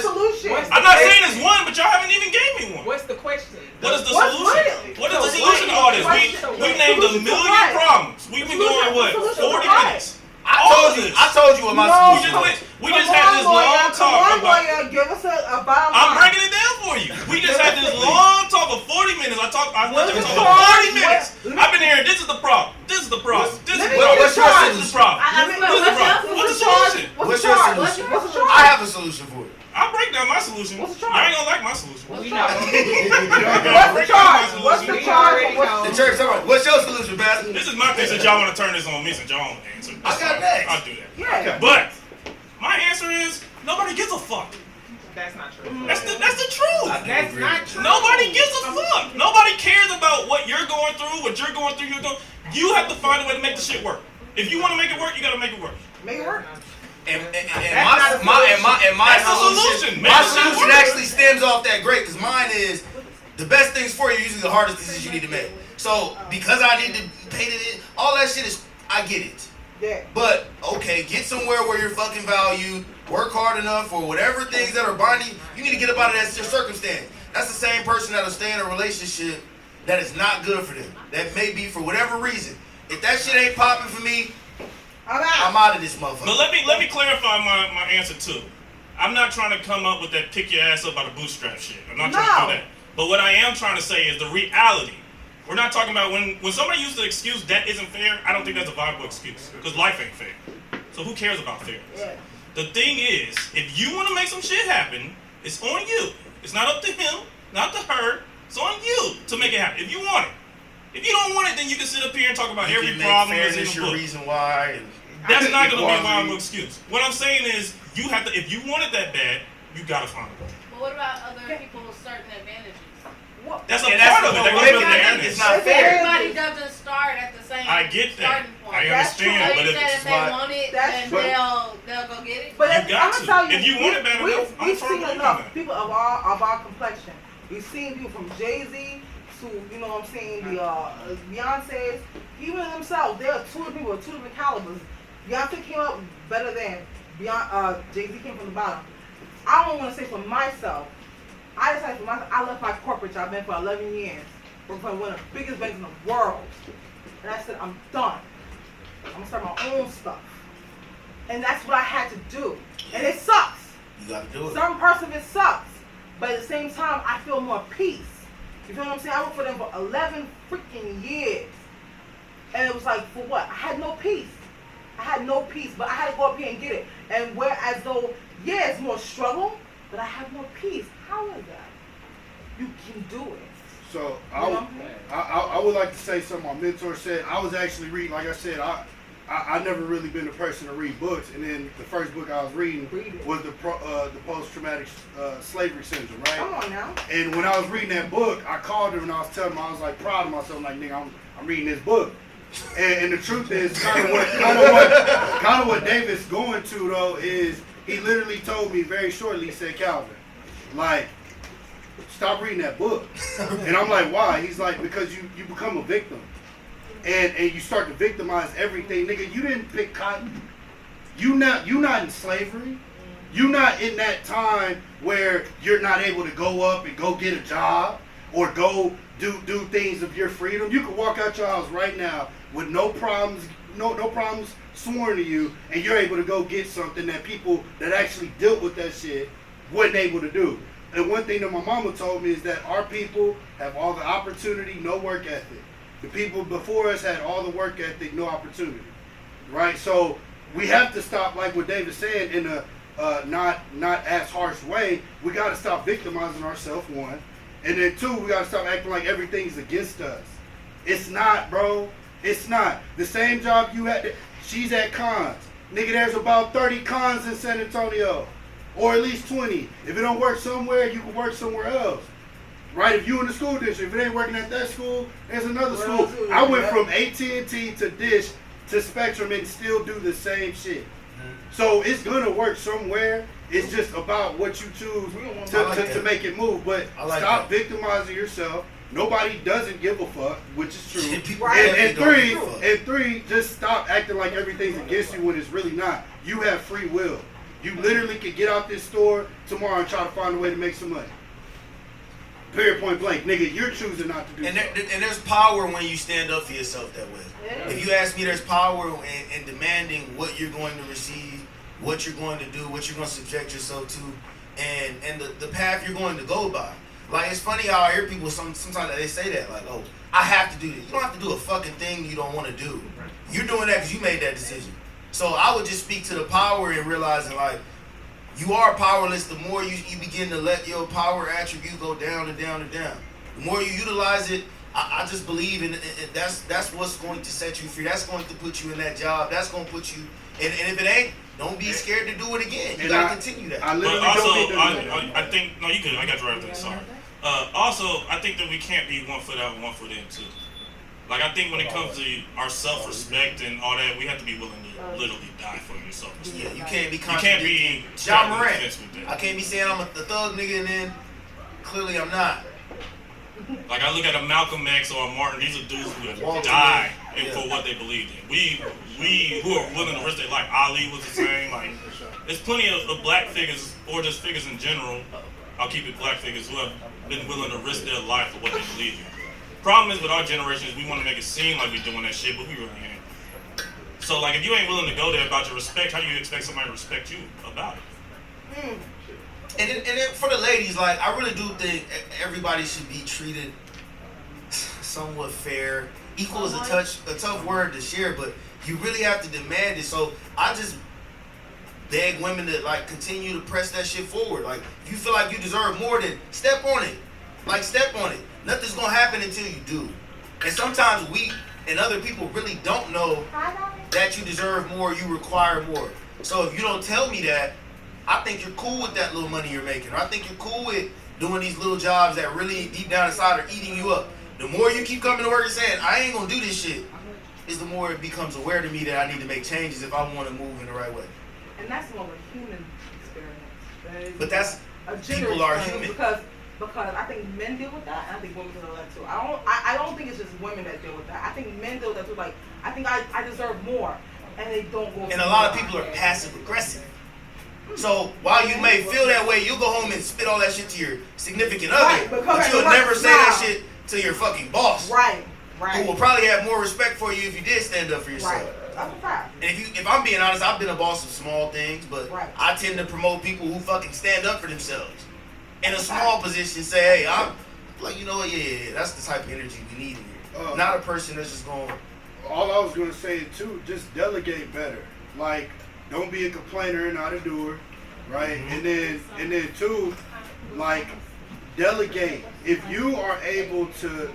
Solution. I'm not saying it's one, but y'all haven't even gave me one. What's the question? What is the solution? What is the solution to all this? We named a million problems. We've been going, 40 minutes? I told you what my solution was. We just had this long talk about. Give us a bottom line. I'm breaking it down for you. We just had this long talk of 40 minutes. I let them talk for 40 minutes. I've been hearing this is the problem. This is the problem. This is the problem. This is the problem. What's the solution? What's your solution? I have a solution for it. I'll break down my solution. Y'all ain't gonna like my solution. We know. What's the charge? What's the charge? The church, what's your solution, Pastor? This is my thing since y'all want to turn this on me since y'all want to answer. I got next. I'll do that. Yeah. But my answer is nobody gives a fuck. That's not true. That's the truth. That's not true. Nobody gives a fuck. Nobody cares about what you're going through, what you're going through. You have to find a way to make the shit work. If you want to make it work, you gotta make it work. Make it work. And my solution actually stems off that great, because mine is the best things for you are usually the hardest decisions you need to make. So because I need to pay it, all that shit is, I get it. Yeah. But okay, get somewhere where you're fucking valued, work hard enough, or whatever things that are binding, you need to get up out of that circumstance. That's the same person that'll stay in a relationship that is not good for them. That may be for whatever reason. If that shit ain't popping for me, I'm out of this motherfucker. But let me clarify my answer too. I'm not trying to come up with that pick your ass up by the bootstrap shit. I'm not trying to do that. But what I am trying to say is the reality. We're not talking about when somebody uses the excuse that isn't fair. I don't think that's a viable excuse because life ain't fair. So who cares about fairness? Yeah. The thing is, if you want to make some shit happen, it's on you. It's not up to him, not to her. It's on you to make it happen. If you want it. If you don't want it, then you can sit up here and talk about every problem that's in the your book. reason why. And That's not going to be a Equality. viable excuse. What I'm saying is, you have to. If you want it that bad, you got to find a way. But what about other people's certain advantages? What? That's a And part that's of it. the That whole goes with thing. fairness. It's not It's fair. Everybody doesn't start at the same I get that. starting point. I That's true. understand, So but you if said it's if they smart- want it, That's then true. they'll go get it. But You I'm got gonna to. tell you, If you want it bad enough, I'm we've for seen it. enough people of our complexion. We've seen people from Jay-Z to, you know what I'm saying, the Beyonce's, even themselves. There are two people of two different calibers. Beyonce came up better than Jay-Z came from the bottom. I don't want to say for myself. I decided for myself, I left my corporate job. I've been for 11 years. Working for one of the biggest banks in the world. And I said, I'm done. I'm going to start my own stuff. And that's what I had to do. And it sucks. You gotta do it. Some parts of it sucks. But at the same time, I feel more peace. You feel what I'm saying? I worked for them for 11 freaking years. And it was like, for what? I had no peace. I had no peace, but I had to go up here and get it. And whereas though, yeah, it's more struggle, but I have more peace. How is that? You can do it. So You know? I would like to say something my mentor said. I was actually reading, like I said, I never really been a person to read books, and then the first book I was reading was the post-traumatic slavery syndrome, right? Come on now. And when I was reading that book, I called him and I was telling him, I was like proud of myself, like nigga, I'm reading this book. And the truth is, kind of what David's going to though is he literally told me very shortly. He said, Calvin, like, stop reading that book. And I'm like, why? He's like, because you become a victim, and you start to victimize everything, nigga. You didn't pick cotton. You not in slavery. You not in that time where you're not able to go up and go get a job or go do things of your freedom. You can walk out your house right now with no problems, no problems sworn to you, and you're able to go get something that people that actually dealt with that shit wasn't able to do. And one thing that my mama told me is that our people have all the opportunity, no work ethic. The people before us had all the work ethic, no opportunity. Right? So we have to stop, like what David said, in a not as harsh way. We got to stop victimizing ourselves, one. And then two, we got to stop acting like everything's against us. It's not, bro. It's not. The same job you had, she's at cons. Nigga, there's about 30 cons in San Antonio. Or at least 20. If it don't work somewhere, you can work somewhere else. Right? If you in the school district, if it ain't working at that school, there's another school. I went from AT&T to Dish to Spectrum and still do the same shit. So it's gonna work somewhere. It's just about what you choose to make it move. But stop victimizing yourself. Nobody doesn't give a fuck, which is true. And three, just stop acting like everything's against you when it's really not. You have free will. You literally could get out this store tomorrow and try to find a way to make some money. Period, point blank. Nigga, you're choosing not to do and so. and there's power when you stand up for yourself that way. Yeah. If you ask me, there's power in demanding what you're going to receive, what you're going to do, what you're going to subject yourself to, and the path you're going to go by. Like, it's funny how I hear people sometimes they say that, like, oh, I have to do this. You don't have to do a fucking thing you don't want to do. You're doing that because you made that decision. So I would just speak to the power and realizing, like, you are powerless. The more you begin to let your power attribute go down and down and down. The more you utilize it, I just believe in it. That's what's going to set you free. That's going to put you in that job. That's going to put you, and if it ain't, don't be scared to do it again. You got to continue that. I But literally also, don't think I think, no, you could. I got you right there. Sorry. Also, I think that we can't be 1 foot out and 1 foot in too. Like, I think when it comes to our self-respect and all that, we have to be willing to literally die for your self-respect. Yeah, you can't be You can't be John straddling the Morant. fence with that. I can't be saying I'm a thug nigga and then clearly I'm not. Like, I look at a Malcolm X or a Martin, these are dudes who have Walter died White. for what they believed in. We who are willing to risk their life. Ali was the same. Like, there's plenty of black figures, or just figures in general, I'll keep it black figures, who have been willing to risk their life for what they believe in. Problem is with our generation is we want to make it seem like we're doing that shit, but we really ain't. So, like, if you ain't willing to go there about your respect, how do you expect somebody to respect you about it? And then for the ladies, like, I really do think everybody should be treated somewhat fair. Equal is a tough word to share, but you really have to demand it. So I just beg women to like continue to press that shit forward. Like if you feel like you deserve more, then step on it. Like step on it. Nothing's gonna happen until you do. And sometimes we and other people really don't know that you deserve more, you require more. So if you don't tell me that, I think you're cool with that little money you're making. Or I think you're cool with doing these little jobs that really deep down inside are eating you up. The more you keep coming to work and saying, I ain't gonna do this shit, is the more it becomes aware to me that I need to make changes if I want to move in the right way. And that's more of a human experience. But that's, a gender people are experience human. Because I think men deal with that, and I think women deal with that too. I don't think it's just women that deal with that. I think men deal with that too. Like, I think I deserve more, and they don't go. And a lot of people are passive aggressive. So while you may feel that way, you'll go home and spit all that shit to your significant other, Right, but you'll never say that shit to your fucking boss, Right. who will probably have more respect for you if you did stand up for yourself. Right. That's a fact. And if I'm being honest, I've been a boss of small things, but Right. I tend to promote people who fucking stand up for themselves. In a small position, say, hey, I'm like, you know what, yeah, that's the type of energy we need in here. Not a person that's just going. All I was gonna say too, just delegate better. Like, don't be a complainer and not a doer, right? Mm-hmm. And then two, like, delegate. If you are able to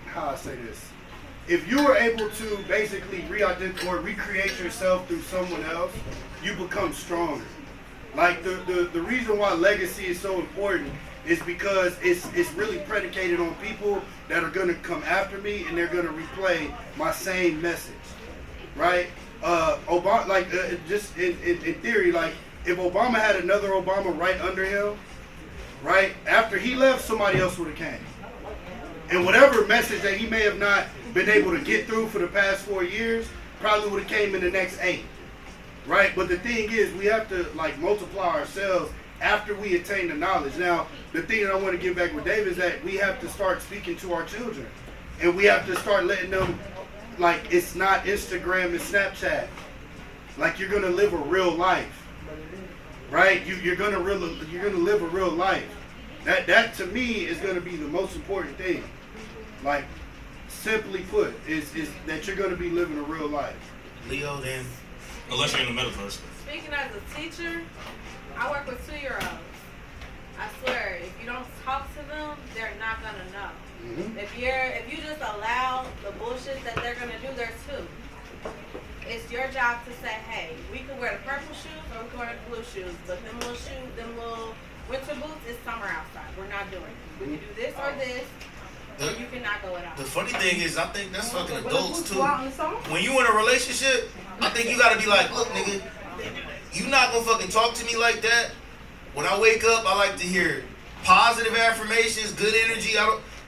how I say this, if you are able to basically re-identify or recreate yourself through someone else, you become stronger. Like the reason why legacy is so important is because it's really predicated on people that are gonna come after me and they're gonna replay my same message, right? Obama, like just in theory, like if Obama had another Obama right under him, right after he left, somebody else would have came, and whatever message that he may have not been able to get through for the past 4 years probably would have came in the next 8, right? But the thing is, we have to like multiply ourselves after we attain the knowledge. Now, the thing that I want to get back with Dave is that we have to start speaking to our children, and we have to start letting them, like, it's not Instagram and Snapchat. Like, you're gonna live a real life, right? You're gonna live a real life. That to me is gonna be the most important thing. Like, simply put, is that you're gonna be living a real life. Leo, then. Unless you're in the metaverse. Speaking as a teacher, I work with 2-year-olds. I swear, if you don't talk to them, they're not gonna know. Mm-hmm. If you just allow the bullshit that they're gonna do there too, it's your job to say, hey, we can wear the purple shoes or we can wear the blue shoes, but them little winter boots is summer outside. We're not doing it. We can do this or this, or you cannot go it out. The funny thing is, I think that's fucking adults too. Go out in the summer? When you in a relationship, I think you gotta be like, look, nigga, you not gonna fucking talk to me like that. When I wake up, I like to hear positive affirmations, good energy.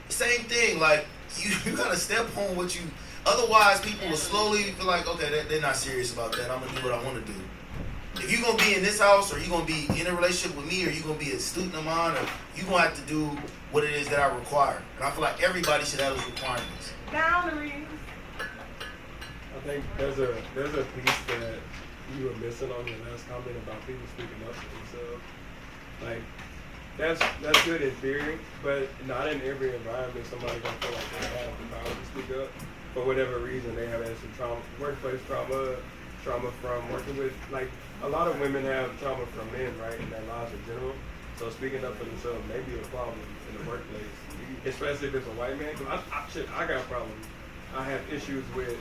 Same thing. Like you gotta step on what you. Otherwise, people will slowly feel like, okay, they're not serious about that. I'm gonna do what I want to do. If you're gonna be in this house, or you're gonna be in a relationship with me, or you're gonna be a student of mine, or you're gonna have to do what it is that I require. And I feel like everybody should have those requirements. Boundaries. I think there's a piece that you were missing on your last comment about people speaking up for themselves. Like, that's good in theory, but not in every environment somebody gonna feel like they have the power to speak up. For whatever reason, they have had some trauma, workplace trauma from working with, like, a lot of women have trauma from men, right, in their lives in general. So speaking up for themselves may be a problem in the workplace, especially if it's a white man. Cause I got problems. I have issues with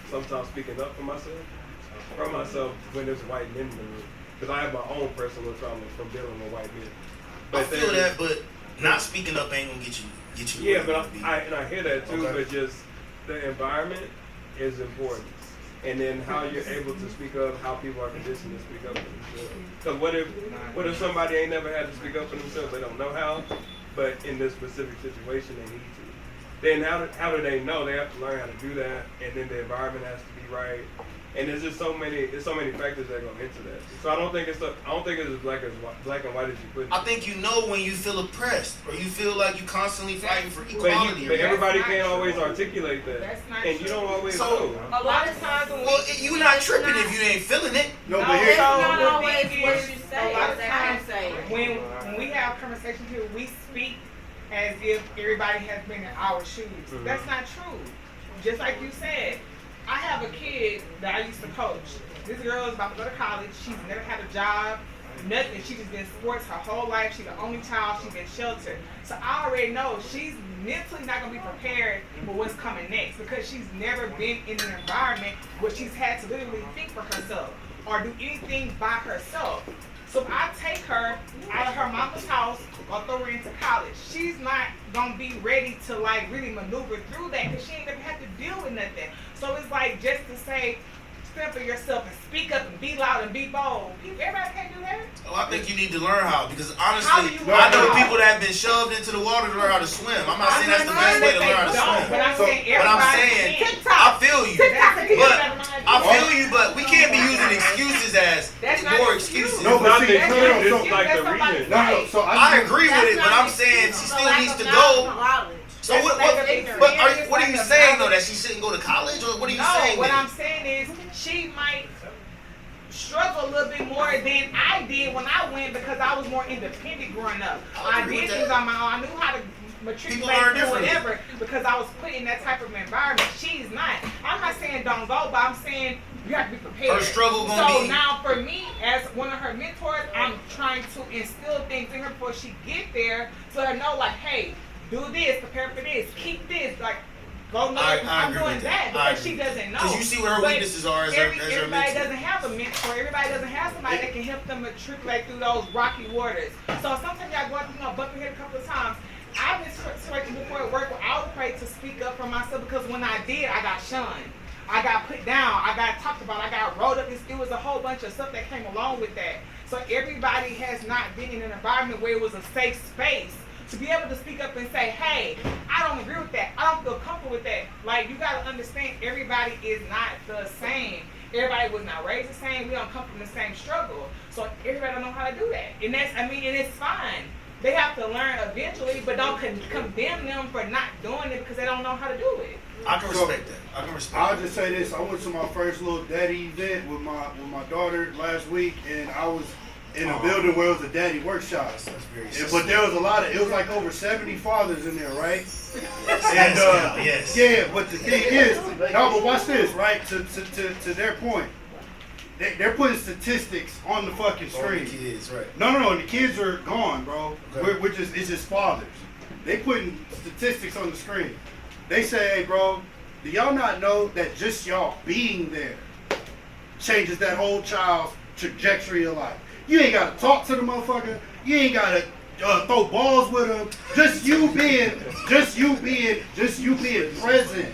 sometimes speaking up for myself when there's white men in the room. Because I have my own personal trauma from dealing with white men. I feel that, but not speaking up ain't gonna get you. Yeah, but I hear that too. Okay. But just the environment is important, and then how you're able to speak up, how people are conditioned to speak up for themselves. Because what if somebody ain't never had to speak up for themselves? They don't know how, but in this specific situation they need to. Then how do they know? They have to learn how to do that, and then the environment has to be right. And there's just so many factors that go into that. So I don't think it's as black and white as you put it. I think you know when you feel oppressed, or you feel like you constantly fighting for equality. But everybody can't always articulate that, and you don't always know. A lot of times when you're not tripping if you ain't feeling it. No, but here's not always what you A say. lot It's of how you times say it. when we have have conversations here, we speak as if everybody has been in our shoes. That's not true. Just like you said, I have a kid that I used to coach. This girl is about to go to college. She's never had a job, nothing. She just been sports her whole life. She's the only child. She's been sheltered. So I already know she's mentally not going to be prepared for what's coming next because she's never been in an environment where she's had to literally think for herself or do anything by herself. So if I take her out of her mama's house or throw her into college, she's not gonna be ready to like really maneuver through that because she ain't never had to deal with nothing. So it's like just to say, stand for yourself and speak up and be loud and be bold. Everybody can't do that. Oh, I think you need to learn how because How do honestly, you learn I know how? people that have been shoved into the water to learn how to swim. I'm not saying that's the best way to learn how to swim. But I'm saying But I'm everybody saying, can. I feel you. But I That's feel you, but we can't be using excuses as not more an excuse. excuses. No, but see, That's no, not no, an so, excuse. like That's the somebody's reason. no, no, right. so I agree with That's it, but not I'm an saying she excuse for still lack needs of to knowledge go. and knowledge. So That's what? lack of But ignorance. what are you Lack of saying though? knowledge. That she shouldn't go to college, or what are you No, saying? what then? I'm saying is she might struggle a little bit more than I did when I went because I was more independent growing up. I I agree did with things that. on my own. I knew how to People matriculate learn or differently. whatever because I was put in that type of environment. She's not. I'm not saying don't go, but I'm saying you have to be prepared. Her struggle gonna So be- now for me, as one of her mentors, I'm trying to instill things in her before she get there so I know like, hey, do this, prepare for this, keep this, like go know I I'm agree doing with that that. I because she agree. doesn't know. 'Cause you see what her But weaknesses are as her everybody mentor. doesn't have a mentor. Everybody doesn't have somebody that can help them matriculate through those rocky waters. So sometimes y'all go out, bump your head a couple of times. I've been situations before at work where I was afraid to speak up for myself because when I did, I got shunned. I got put down. I got talked about. I got rolled up. It was a whole bunch of stuff that came along with that. So everybody has not been in an environment where it was a safe space to be able to speak up and say, hey, I don't agree with that. I don't feel comfortable with that. Like, you got to understand everybody is not the same. Everybody was not raised the same. We don't come from the same struggle. So everybody don't know how to do that. And that's, and it's fine. They have to learn eventually, but don't condemn them for not doing it because they don't know how to do it. I can So, respect that. I can respect I'll that. just say this: I went to my first little daddy event with my daughter last week, and I was in a building where it was a daddy workshop. That's very But there was a lot of, it was like over 70 fathers in there, right? Yes. Yeah, but the thing is, no, but watch this, right? To their point, they're putting statistics on the fucking All the screen. kids, right? No, the kids are gone, bro. Okay. It's just fathers. They putting statistics on the screen. They say, hey, bro, do y'all not know that just y'all being there changes that whole child's trajectory of life? You ain't gotta talk to the motherfucker. You ain't gotta throw balls with him. Just you being present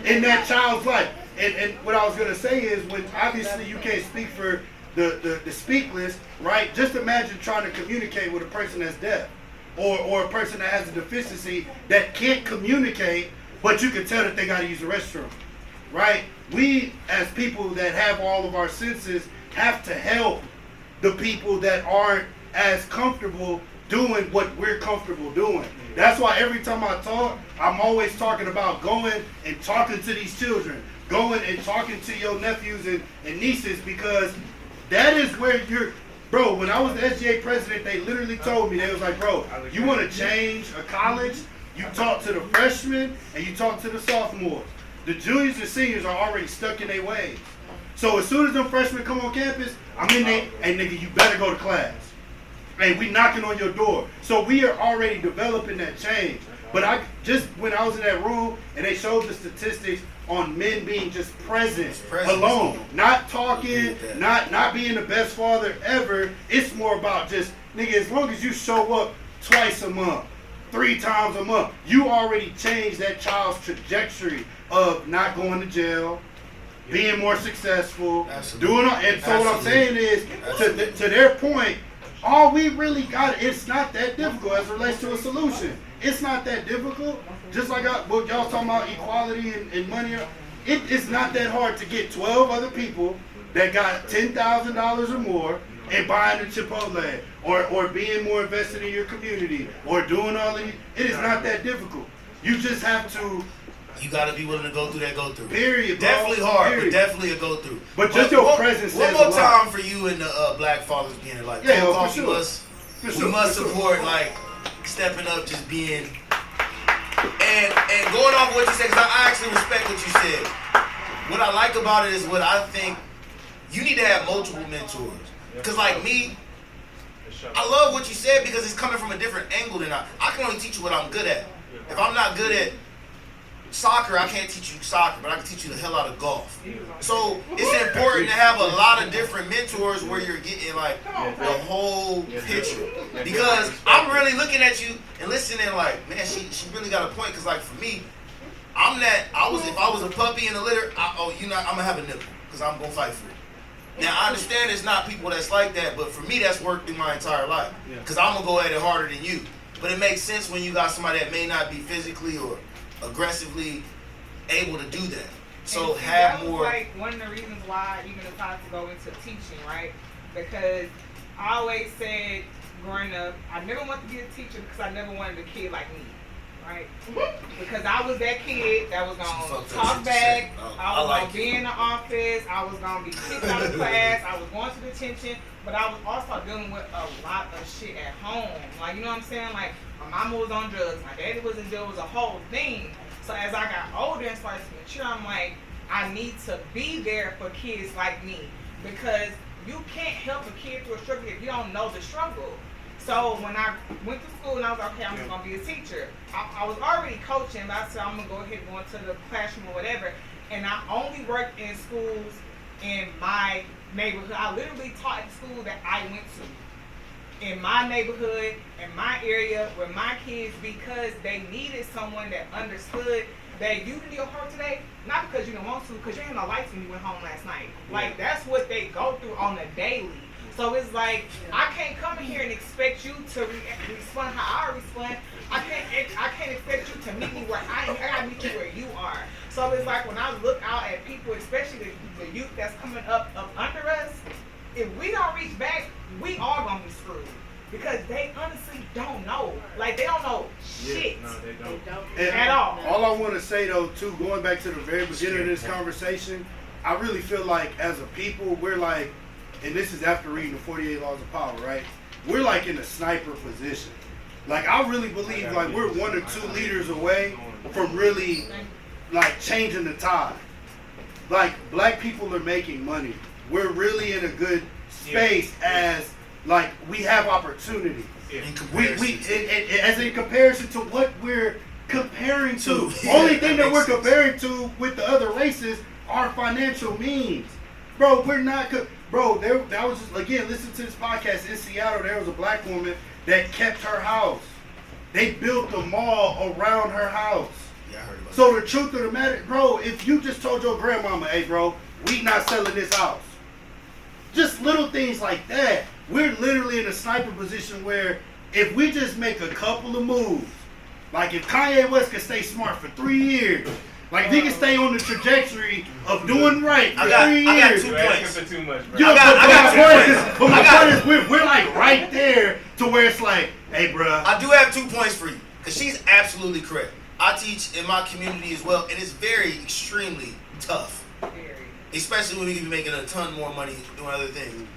in that child's life. And what I was gonna say is, when obviously you can't speak for the speakless, right? Just imagine trying to communicate with a person that's deaf, or a person that has a deficiency that can't communicate, but you can tell that they gotta use the restroom, right? We, as people that have all of our senses, have to help the people that aren't as comfortable doing what we're comfortable doing. That's why every time I talk, I'm always talking about going and talking to these children, going and talking to your nephews and nieces, because that is where you're, bro, when I was the SGA president, they literally told me, they was like, bro, you want to change a college, you talk to the freshmen and you talk to the sophomores. The juniors and seniors are already stuck in their ways. So as soon as them freshmen come on campus, I'm in there, hey nigga, you better go to class. Hey, we knocking on your door. So we are already developing that change. But when I was in that room and they showed the statistics on men being just present alone, not talking, not being the best father ever. It's more about just, nigga, as long as you show up twice a month, 3 times a month, you already changed that child's trajectory of not going to jail, being more successful, doing all, and so what I'm saying is, to their point, all we really got, it's not that difficult as it relates to a solution. It's not that difficult. Just like what y'all talking about, equality and money, it's not that hard to get 12 other people that got $10,000 or more and buying a Chipotle, or being more invested in your community, or doing all of these. It is not that difficult. You just have to. You gotta be willing to go through that go through. Period, bro. Definitely hard, Period. but definitely a go through. But just your presence One says more a lot. time for you and the Black Fathers being like, Yeah, Cold for Coffee sure. was For we sure, must for sure. support like stepping up, just being and going off what you said. Because I actually respect what you said. What I like about it is what I think you need to have multiple mentors. Because like me, I love what you said because it's coming from a different angle than I can only teach you what I'm good at. If I'm not good at soccer, I can't teach you soccer, but I can teach you the hell out of golf. So it's important to have a lot of different mentors where you're getting like the whole picture. Because I'm really looking at you and listening like, man, she really got a point. Because like for me, if I was a puppy in the litter, I'm gonna have a nipple because I'm gonna fight for it. Now I understand there's not people that's like that, but for me that's worked in my entire life. Because I'm gonna go at it harder than you. But it makes sense when you got somebody that may not be physically or aggressively able to do that. So and have that was more. like one of the reasons why I even decided to go into teaching, right? Because I always said growing up, I never wanted to be a teacher because I never wanted a kid like me, right? Because I was that kid that was gonna talk back. I was gonna be in the office. I was gonna be kicked out of class. I was going to detention. But I was also dealing with a lot of shit at home. Like, you know what I'm saying? Like, my mama was on drugs. My daddy was in jail. It was a whole thing. So as I got older and started to mature, I'm like, I need to be there for kids like me. Because you can't help a kid through a struggle if you don't know the struggle. So when I went to school and I was like, okay, I'm just going to be a teacher. I was already coaching, but I said, I'm going to go ahead and go into the classroom or whatever. And I only worked in schools in my neighborhood. I literally taught at the school that I went to. In my neighborhood, in my area, with my kids, because they needed someone that understood that you didn't get hurt today, not because you didn't want to, because you had no lights when you went home last night. Like, that's what they go through on a daily. So it's like, I can't come in here and expect you to respond how I respond. I can't expect you to meet me where I am. I gotta meet you where you are. So it's like when I look out at people, especially the youth that's coming up under us, if we don't reach back, we are gonna be screwed. Because they honestly don't know. Like, they don't know shit. No, they don't. At all. All I want to say though, too, going back to the very beginning of this conversation, I really feel like as a people, we're like, and this is after reading the 48 Laws of Power, right? We're like in a sniper position. Like, I really believe like we're 1 or 2 leaders away from really like changing the tide. Like, black people are making money. We're really in a good space as like we have opportunity. In As in comparison to what we're comparing to. Only thing that we're comparing to with the other races are financial means. Bro, we're not bro, that was just, again, listen to this podcast in Seattle. There was a black woman that kept her house. They built the mall around her house. Yeah, I heard about So the truth of the matter, bro, if you just told your grandmama, hey, bro, we not selling this house. Just little things like that. We're literally in a sniper position where if we just make a couple of moves, like if Kanye West could stay smart for 3 years, like if he can stay on the trajectory of doing right for 3 years. I got 2 You're asking points. for too much, bro. You know, I but my got point is, we're like right there to where it's like, hey, bruh. I do have 2 points for you, because she's absolutely correct. I teach in my community as well, and it's very extremely tough, especially when we can be making a ton more money doing other things.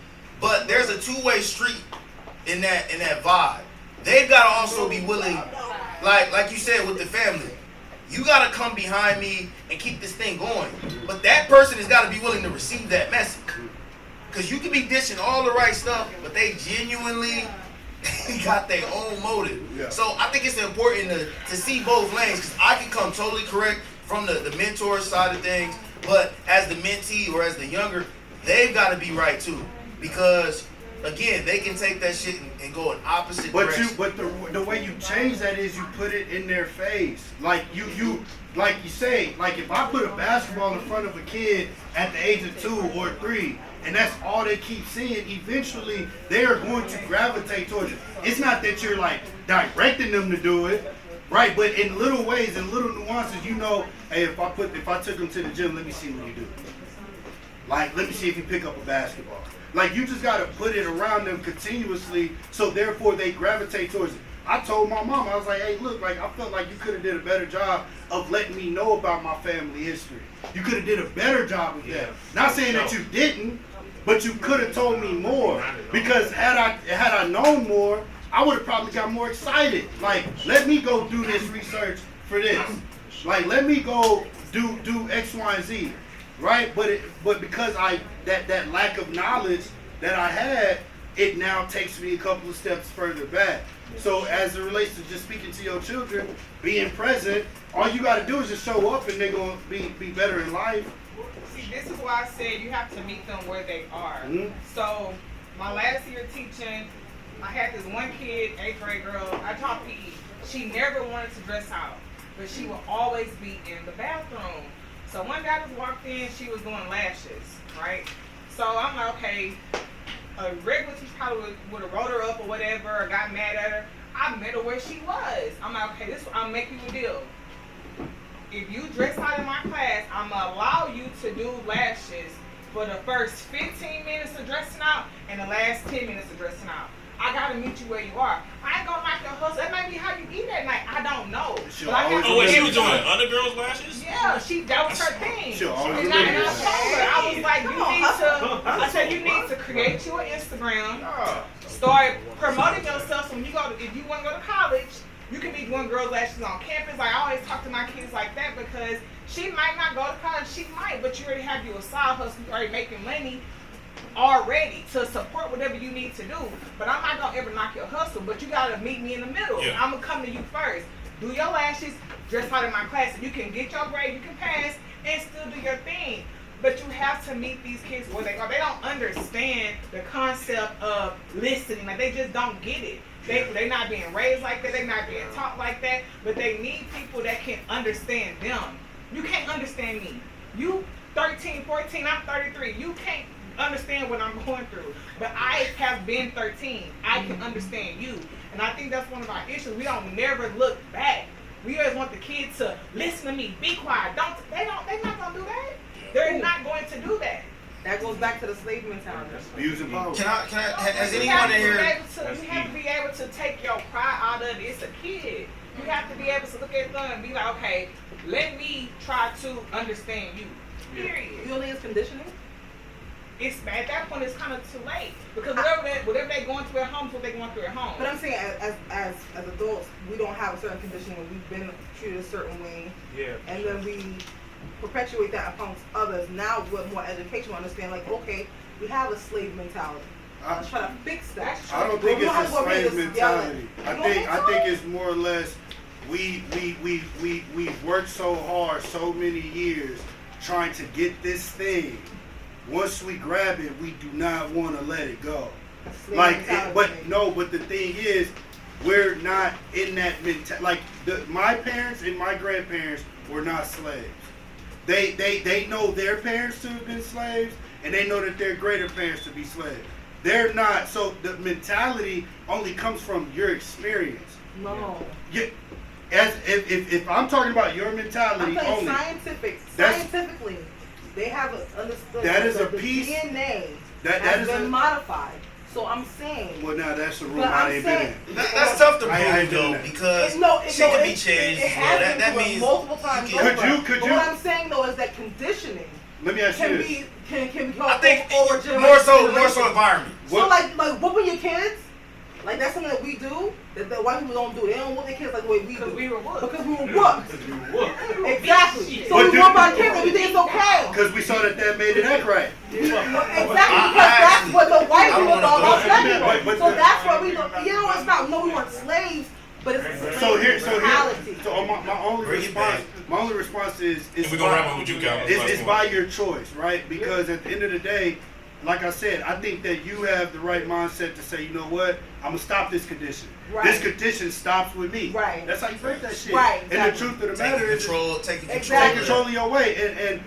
But there's a 2-way street in that vibe. They've got to also be willing, like you said with the family. You got to come behind me and keep this thing going. But that person has got to be willing to receive that message. Because you can be dishing all the right stuff, but they genuinely got their own motive. Yeah. So I think it's important to see both lanes, because I can come totally correct from the mentor side of things, but as the mentee or as the younger, they've got to be right too. Because again, they can take that shit and go in opposite direction. But the way you change that is you put it in their face. Like you like you say, like if I put a basketball in front of a kid at the age of 2 or 3, and that's all they keep seeing, eventually they are going to gravitate towards it. It's not that you're like directing them to do it, right? But in little ways, in little nuances, you know, hey, if I took him to the gym, let me see what he do. Like, let me see if he pick up a basketball. Like, you just got to put it around them continuously, so therefore they gravitate towards it. I told my mom, I was like, hey, look, like I felt like you could have did a better job of letting me know about my family history. You could have did a better job of that. Not saying that you didn't, But you could have told me more, because had I known more, I would have probably got more excited. Like, let me go do this research for this. Like, let me go do X, Y, and Z, right? But because that lack of knowledge that I had, it now takes me a couple of steps further back. So as it relates to just speaking to your children, being present, all you got to do is just show up, and they're gonna be better in life. See, this is why I said you have to meet them where they are. Mhm. So, my last year teaching, I had this one kid, 8th grade girl, I taught PE. She never wanted to dress out, but she would always be in the bathroom. So one guy just walked in, she was doing lashes, right? So I'm like, okay, a regular teacher probably would have wrote her up or whatever, or got mad at her. I met her where she was. I'm like, okay, I'm making you a deal. If you dress out in my class, I'm gonna allow you to do lashes for the first 15 minutes of dressing out and the last 10 minutes of dressing out. I gotta meet you where you are. I ain't gonna knock your hustle. That may be how you eat at night. I don't know. But I have to Oh, wait, be she able was to- doing other girls' lashes? Yeah, that was her thing. She'll always And remember I that. told her, I was like, I said, you need to create you an Instagram, start promoting yourself. So when if you want to go to college, you can be doing girls' lashes on campus. Like, I always talk to my kids like that, because she might not go to college, she might, but you already have your side hustle, you already making money already to support whatever you need to do. But I'm not gonna ever knock your hustle, but you gotta meet me in the middle. Yeah. I'm gonna come to you first. Do your lashes, dress out in my class, so you can get your grade, you can pass, and still do your thing. But you have to meet these kids where they are. They don't understand the concept of listening. Like, they just don't get it. They're not being raised like that. They're not being taught like that. But they need people that can understand them. You can't understand me. You 13, 14, I'm 33. You can't understand what I'm going through. But I have been 13. I can understand you. And I think that's one of our issues. We don't never look back. We always want the kids to listen to me, be quiet. They're not gonna do that. They're not going to do that. That goes back to the slave mentality. Views and power. Can I, has You anyone have in to be here? able to- You have to be able to take your pride out of it. It's a kid. You have to be able to look at them and be like, okay, let me try to understand you. Period. You don't think it's conditioning? It's at that point it's kind of too late, because whatever they're going through at home is what they're going through at home. But I'm saying, as adults, we don't have a certain conditioning. We've been treated a certain way, Yeah. and then we perpetuate that amongst others. Now, with more education, we understand, like, okay, we have a slave mentality. Let's try to fix that. I don't think We it's don't a have to go read slave this mentality. yelling. I think it's more or less we've worked so hard so many years trying to get this thing. Once we grab it, we do not want to let it go. Slave Like, mentality. but the thing is, we're not in that mentality. Like, my parents and my grandparents were not slaves. They know their parents to have been slaves, and they know that their greater parents to be slaves. They're not. So the mentality only comes from your experience. No. As if I'm talking about your mentality I'm only, saying That's- scientifically, they have understood That is that a the piece- DNA that has is been a- modified. So I'm saying, well, now that's a room But I I'm ain't been saying- in. That's tough to I ain't prove doing though, that. because it she can be it changed. has Well, been that proven means multiple times you over. can- Could But you- what I'm saying though is that conditioning Let me ask you can this. be can go I think over more generations. so environment. So like whooping your kids, like that's something that we do that the white people don't do. They don't whoop their kids like the way we do. Because we were whooped. Because we were whooped. Exactly. So But we do- whoop our kids and we think it's okay. Because we saw that made it act right. Exactly, because that's what the white I don't people thought wanna about go slavery. there, but So the- that's what we do. You know, it's not. No, we weren't slaves, but it's a So slave here, mentality. so my only Bring it response, back. my only response is We're gonna wrap up with you, Calvin. it's by your choice, right? Because at the end of the day, like I said, I think that you have the right mindset to say, you know what, I'm gonna stop this condition. Right. This condition stops with me. Right. That's how you break that shit. Right, And the exactly. truth of the Taking matter is, control take Exactly. control of your way. And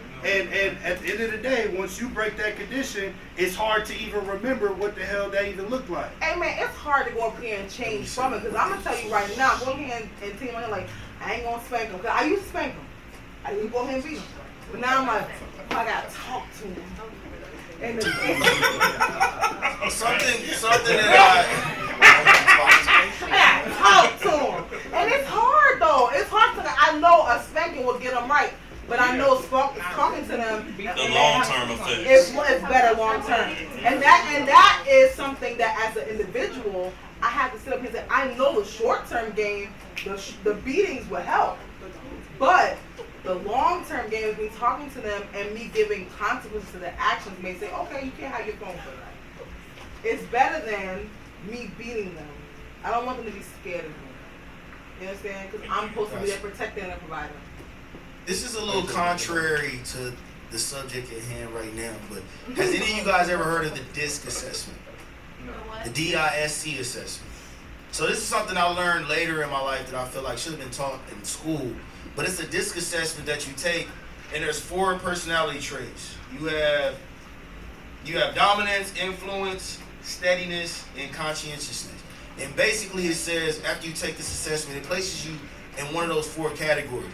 at the end of the day, once you break that condition, it's hard to even remember what the hell that even looked like. Hey man, it's hard to go up here and change from it. Because I'm gonna tell you right now, go ahead and tell you like, I ain't gonna spank him. Cause I used to spank him. I used to go ahead and beat him. But now I'm like, I gotta talk to him. And something that I talk to him. And it's hard though. It's hard to. I know a spanking will get him right. but I know talking to them, The long-term effects. it's better long term. And that is something that as an individual, I have to sit up here and say, I know the short-term game, the beatings will help. But the long-term game is me talking to them and me giving consequences to their actions may say, okay, you can't have your phone for that. It's better than me beating them. I don't want them to be scared of me. You understand? Because I'm supposed to be their protector and a provider. This is a little contrary to the subject at hand right now, but has any of you guys ever heard of the DISC assessment? The DISC assessment. So this is something I learned later in my life that I feel like should have been taught in school. But it's a DISC assessment that you take, and there's 4 personality traits. You have dominance, influence, steadiness, and conscientiousness. And basically it says after you take this assessment, it places you in one of those 4 categories.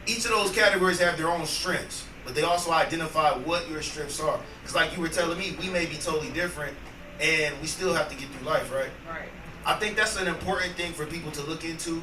Each of those categories have their own strengths, but they also identify what your strengths are. Because like you were telling me, we may be totally different, and we still have to get through life, right? Right. I think that's an important thing for people to look into.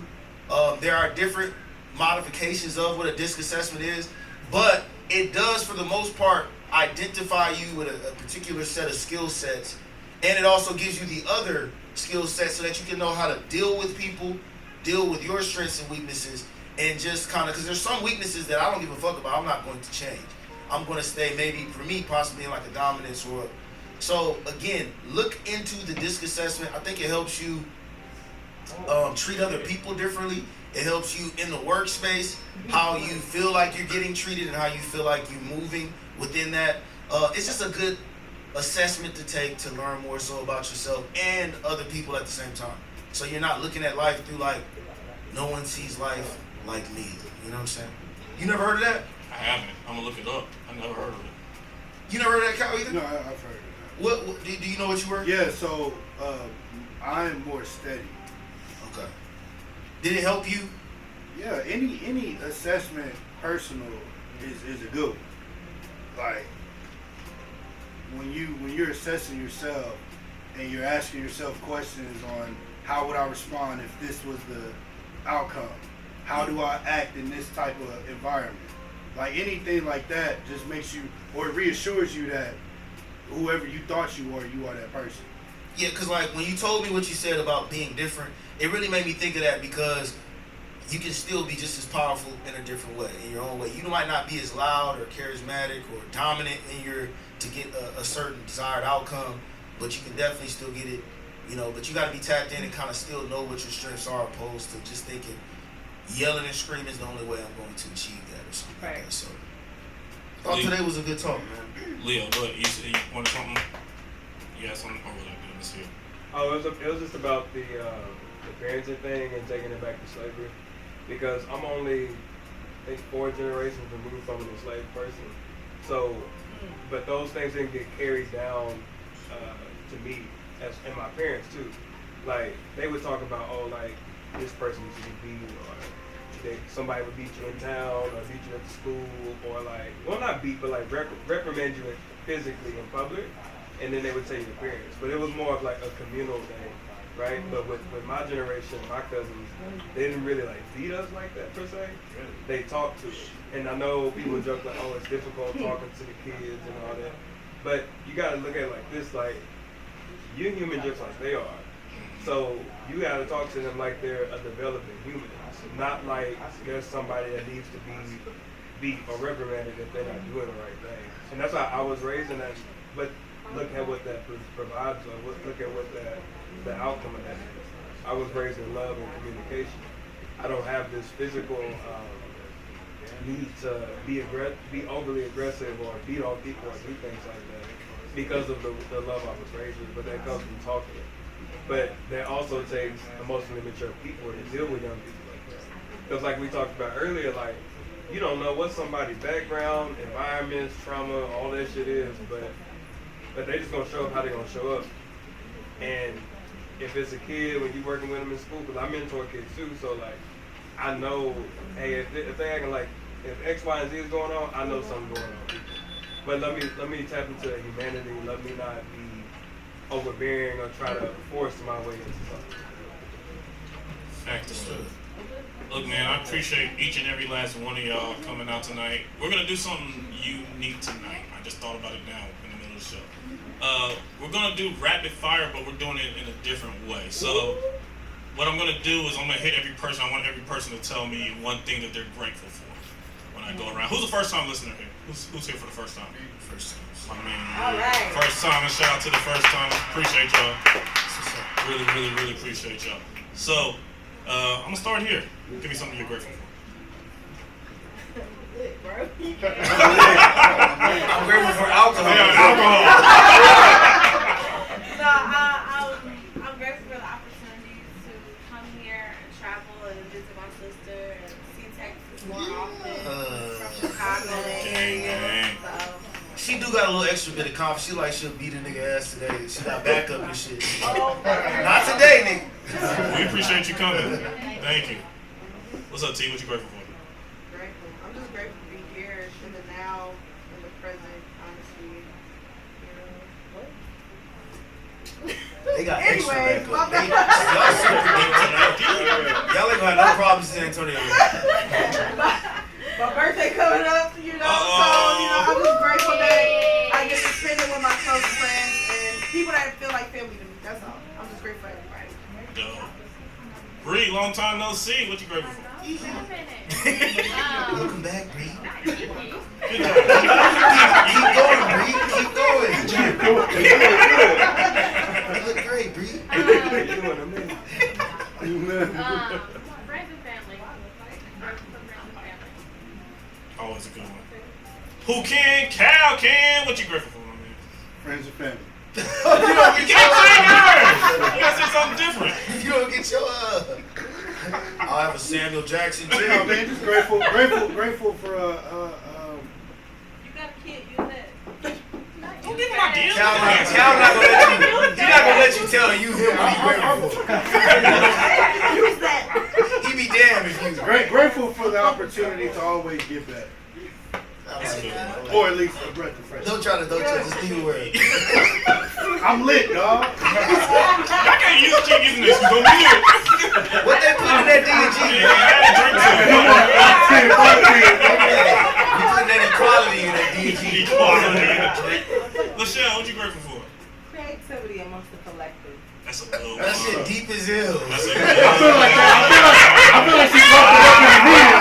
There are different modifications of what a DISC assessment is, but it does, for the most part, identify you with a particular set of skill sets, and it also gives you the other skill sets so that you can know how to deal with people, deal with your strengths and weaknesses, and just kind of, because there's some weaknesses that I don't give a fuck about, I'm not going to change. I'm going to stay, maybe for me, possibly in like a dominance or. So again, look into the DISC assessment. I think it helps you treat other people differently. It helps you in the workspace, how you feel like you're getting treated and how you feel like you're moving within that. It's just a good assessment to take to learn more so about yourself and other people at the same time. So you're not looking at life through like, no one sees life like me. You know what I'm saying? You never heard of that? I haven't. I'm gonna look it up. I never heard of it. You never heard of that, Kyle, either? No, I've heard of that. What do you know what you were? Yeah, so I'm more steady. Okay. Did it help you? Yeah, any assessment personal is a good one. Like when you're assessing yourself and you're asking yourself questions on how would I respond if this was the outcome? How do I act in this type of environment? Like anything like that just makes you, or it reassures you that whoever you thought you are that person. Yeah, because like when you told me what you said about being different, it really made me think of that, because you can still be just as powerful in a different way, in your own way. You might not be as loud or charismatic or dominant to get a certain desired outcome, but you can definitely still get it, but you got to be tapped in and kind of still know what your strengths are, opposed to just thinking yelling and screaming is the only way I'm going to achieve that or something like that. So I thought today was a good talk, man. Leo, go ahead. You said you wanted something? You had something? Or what I do? Let me see. Oh, it was just about the parenting thing and taking it back to slavery, because I'm only, I think, 4 generations removed from an enslaved person. So, but those things didn't get carried down to me and my parents too. Like they would talk about, oh, like this person used to be beat, or somebody would beat you in town, or beat you at the school, or like, well, not beat, but like reprimand you physically in public, and then they would tell your parents. But it was more of like a communal thing, right? But with my generation, my cousins, they didn't really like beat us like that per se. They talked to us. And I know people joke like, oh, it's difficult talking to the kids and all that. But you gotta look at it like this, like, you're human just like they are. So you gotta talk to them like they're a developing human. Not like there's somebody that needs to be beat or reprimanded if they're not doing the right thing. And that's how I was raised, and that. But look at what that provides, or look at what the outcome of that is. I was raised in love and communication. I don't have this physical need to be overly aggressive or beat on people or do things like that because of the love I was raised with. But that comes from talking. But that also takes emotionally mature people to deal with young people like that. Because like we talked about earlier, like, you don't know what somebody's background, environments, trauma, all that shit is, but they just gonna show up how they gonna show up. And if it's a kid, when you working with them in school, because I mentor kids too, so like, I know, hey, if they acting like, if X, Y, and Z is going on, I know something going on. But let me tap into humanity. Let me not be overbearing or try to force my way into something. Facts. Look, man, I appreciate each and every last one of y'all coming out tonight. We're gonna do something unique tonight. I just thought about it now in the middle of the show. We're gonna do rapid fire, but we're doing it in a different way. So, what I'm gonna do is I'm gonna hit every person. I want every person to tell me one thing that they're grateful for when I go around. Who's the first time listener here? Who's here for the first time? First time. I mean, All right. first time, and shout out to the first time. Appreciate y'all. Really, really, really appreciate y'all. So, I'm gonna start here. Give me something you're grateful for. I'm grateful for alcohol. Alcohol. No, I'm grateful for the opportunity to come here and travel and visit my sister and see Texas more often from Chicago area. So, She do got a little extra bit of confidence. She like she'll beat a nigga ass today. She got backup and shit. Not today, nigga. We appreciate you coming. Thank you. What's up, T? What you grateful for? Grateful. I'm just grateful to be here in the now, in the present, honestly. They got extra Anyways, backup. my Y'all super deep tonight. Y'all ain't gonna have no problems in San Antonio. My birthday coming up, so I'm just grateful that I get to spend it with my close friends and people that feel like family to me. That's all. I'm just grateful for everybody. Yo. Bree, long time no see. What you grateful for? Welcome back, Bree. Good job. Keep going, Bree. Keep going. You look great, Bree. Friends and family. Always a good one. Who can? Cal can. What you grateful for, my man? Friends and family. You don't You get can't say your yours. You gotta say something different. You don't get your I'll have a Samuel Jackson No, too. man, just grateful for You got a kid, you that. Don't give my deal. Cal not gonna let you. He's not gonna let you tell you him what he grateful for. Use that. He be damned if you. grateful for the opportunity to always give back, That's a good one. or at least a breath of fresh air. Don't try to just be aware. I'm lit, dog. I can't keep using this. It's gonna be it. What they put in that D&G? Yeah, I had a drink You putting that equality in that D&G. Equality in a drink. Lachelle, what you grateful for? Creativity amongst the collective. That's a good one. That shit deep as hell. That's a I good feel one. like she brought it up in the meeting.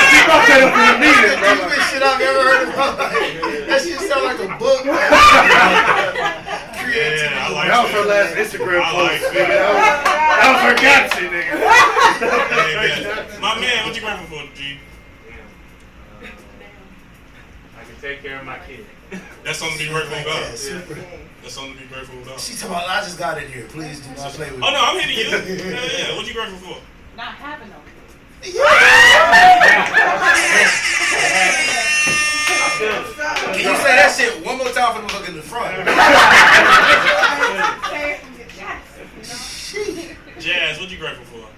She brought that up in the meeting, That's the bro. deepest shit I've ever heard in my life. That shit sound like a book. Yeah, I like That was her last Instagram I like post, that. nigga. That was her caption, nigga. Hey, man. My man, what you grateful for, G? I can take care of my kid. That's something to be grateful about. Yeah, super. That's something to be grateful about. She talking about, I just got in here. Please do not play with me. Oh no, I'm hitting you. Yeah. What you grateful for? Not having them. Can you say that shit one more time for the motherfucker in the front? Jazz, what you grateful for?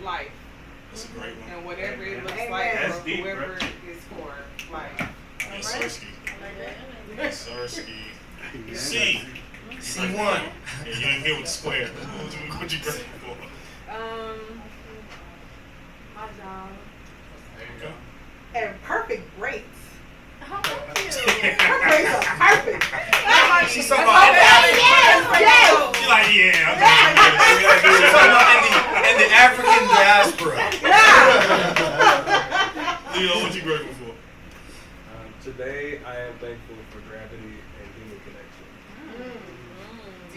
Life. That's a great one. And whatever it looks Amen. like That's for deep, whoever bro. it's for. Like, Yes, Sirski. Yes, Sirski. C. C1. Yeah, you ain't here with the square. What you grateful for? My job. Okay. And perfect breaks. Oh, thank you. Her breaks are perfect. She's talking about Yes. She like, yeah. she's talking about in the African diaspora. Leo, what you grateful for? Today, I am thankful for gravity and human connection.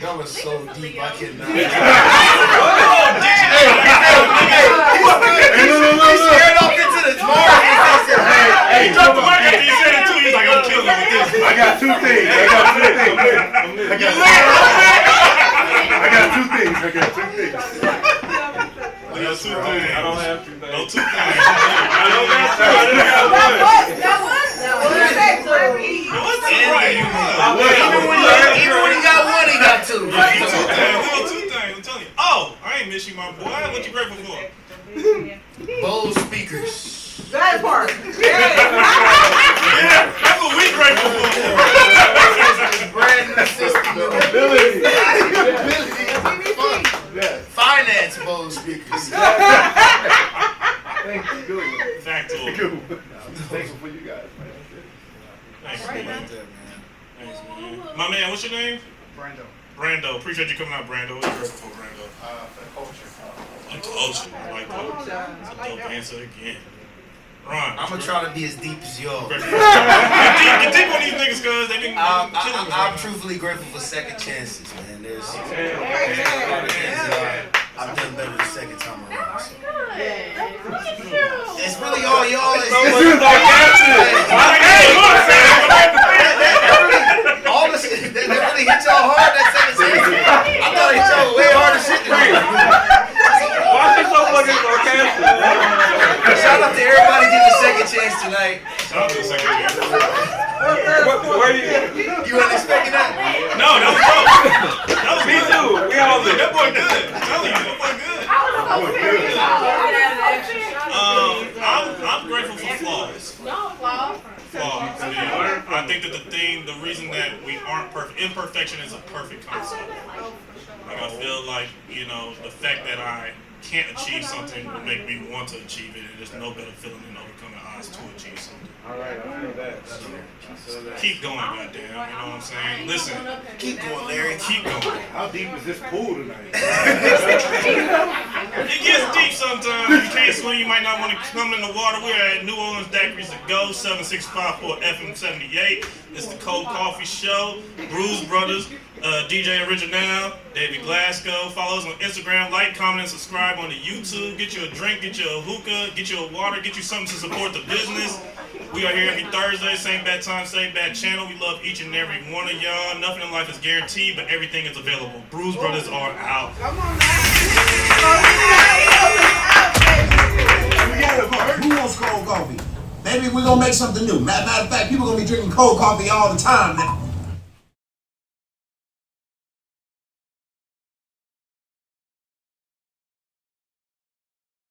Y'all are so deep, I cannot. Hey, He scared off into the Mars. He dropped the mic after he said it too. He's like, I'm killing him with this. I got two things. I got two things. I don't have to No thank. two things. Even when he got one, he got two. Little two things. I'm telling you. Oh, I ain't miss you, my boy. What you grateful for? Bold speech. I'm just thankful for you guys, man. Thanks, Right man. about that, man. Thanks, man. My man, what's your name? Brando. Brando. Appreciate you coming out, Brando. What you grateful for, Brando? For culture. The culture. I like that. That's a dope answer again. Ron. I'm gonna try to be as deep as y'all. Get deep on these niggas, cuz they been killing us. I'm truthfully grateful for second chances, man. There's I've done better the second time around. So. It's really all y'all. All this shit, that really hit y'all hard that second chance. I thought it hit y'all way harder shit than me. Why is it so fucking sarcastic? Shout out to everybody getting a second chance tonight. Shout out to the second chance. Where you? You weren't expecting that? No, that was dope. That was Me too. We all good. That boy good. I'm telling you, that boy good. I'm grateful for flaws. Flaws. Yeah. I think that the reason that we aren't perfect, imperfection is a perfect concept. Like I feel like, the fact that I can't achieve something will make me want to achieve it, and there's no better feeling than overcoming odds to achieve something. All right, I feel that. Keep going, goddamn. You know what I'm saying? Listen, Keep going, Larry. keep going. How deep is this pool tonight? It gets deep sometimes. You can't swim, you might not want to come in the water. We're at New Orleans Daiquiris to Go, 7654 FM 78. It's the Cold Coffee Show. Bruise Brothers, DJ Original, David Glasgow. Follow us on Instagram. Like, comment, and subscribe on the YouTube. Get you a drink, get you a hookah, get you a water, get you something to support the business. We are here every Thursday, same bad time, same bad channel. We love each and every one of y'all. Nothing in life is guaranteed, but everything is available. Bruise Brothers are out. Come on now. Who wants cold coffee? Maybe we're gonna make something new. Matter of fact, people gonna be drinking cold coffee all the time now.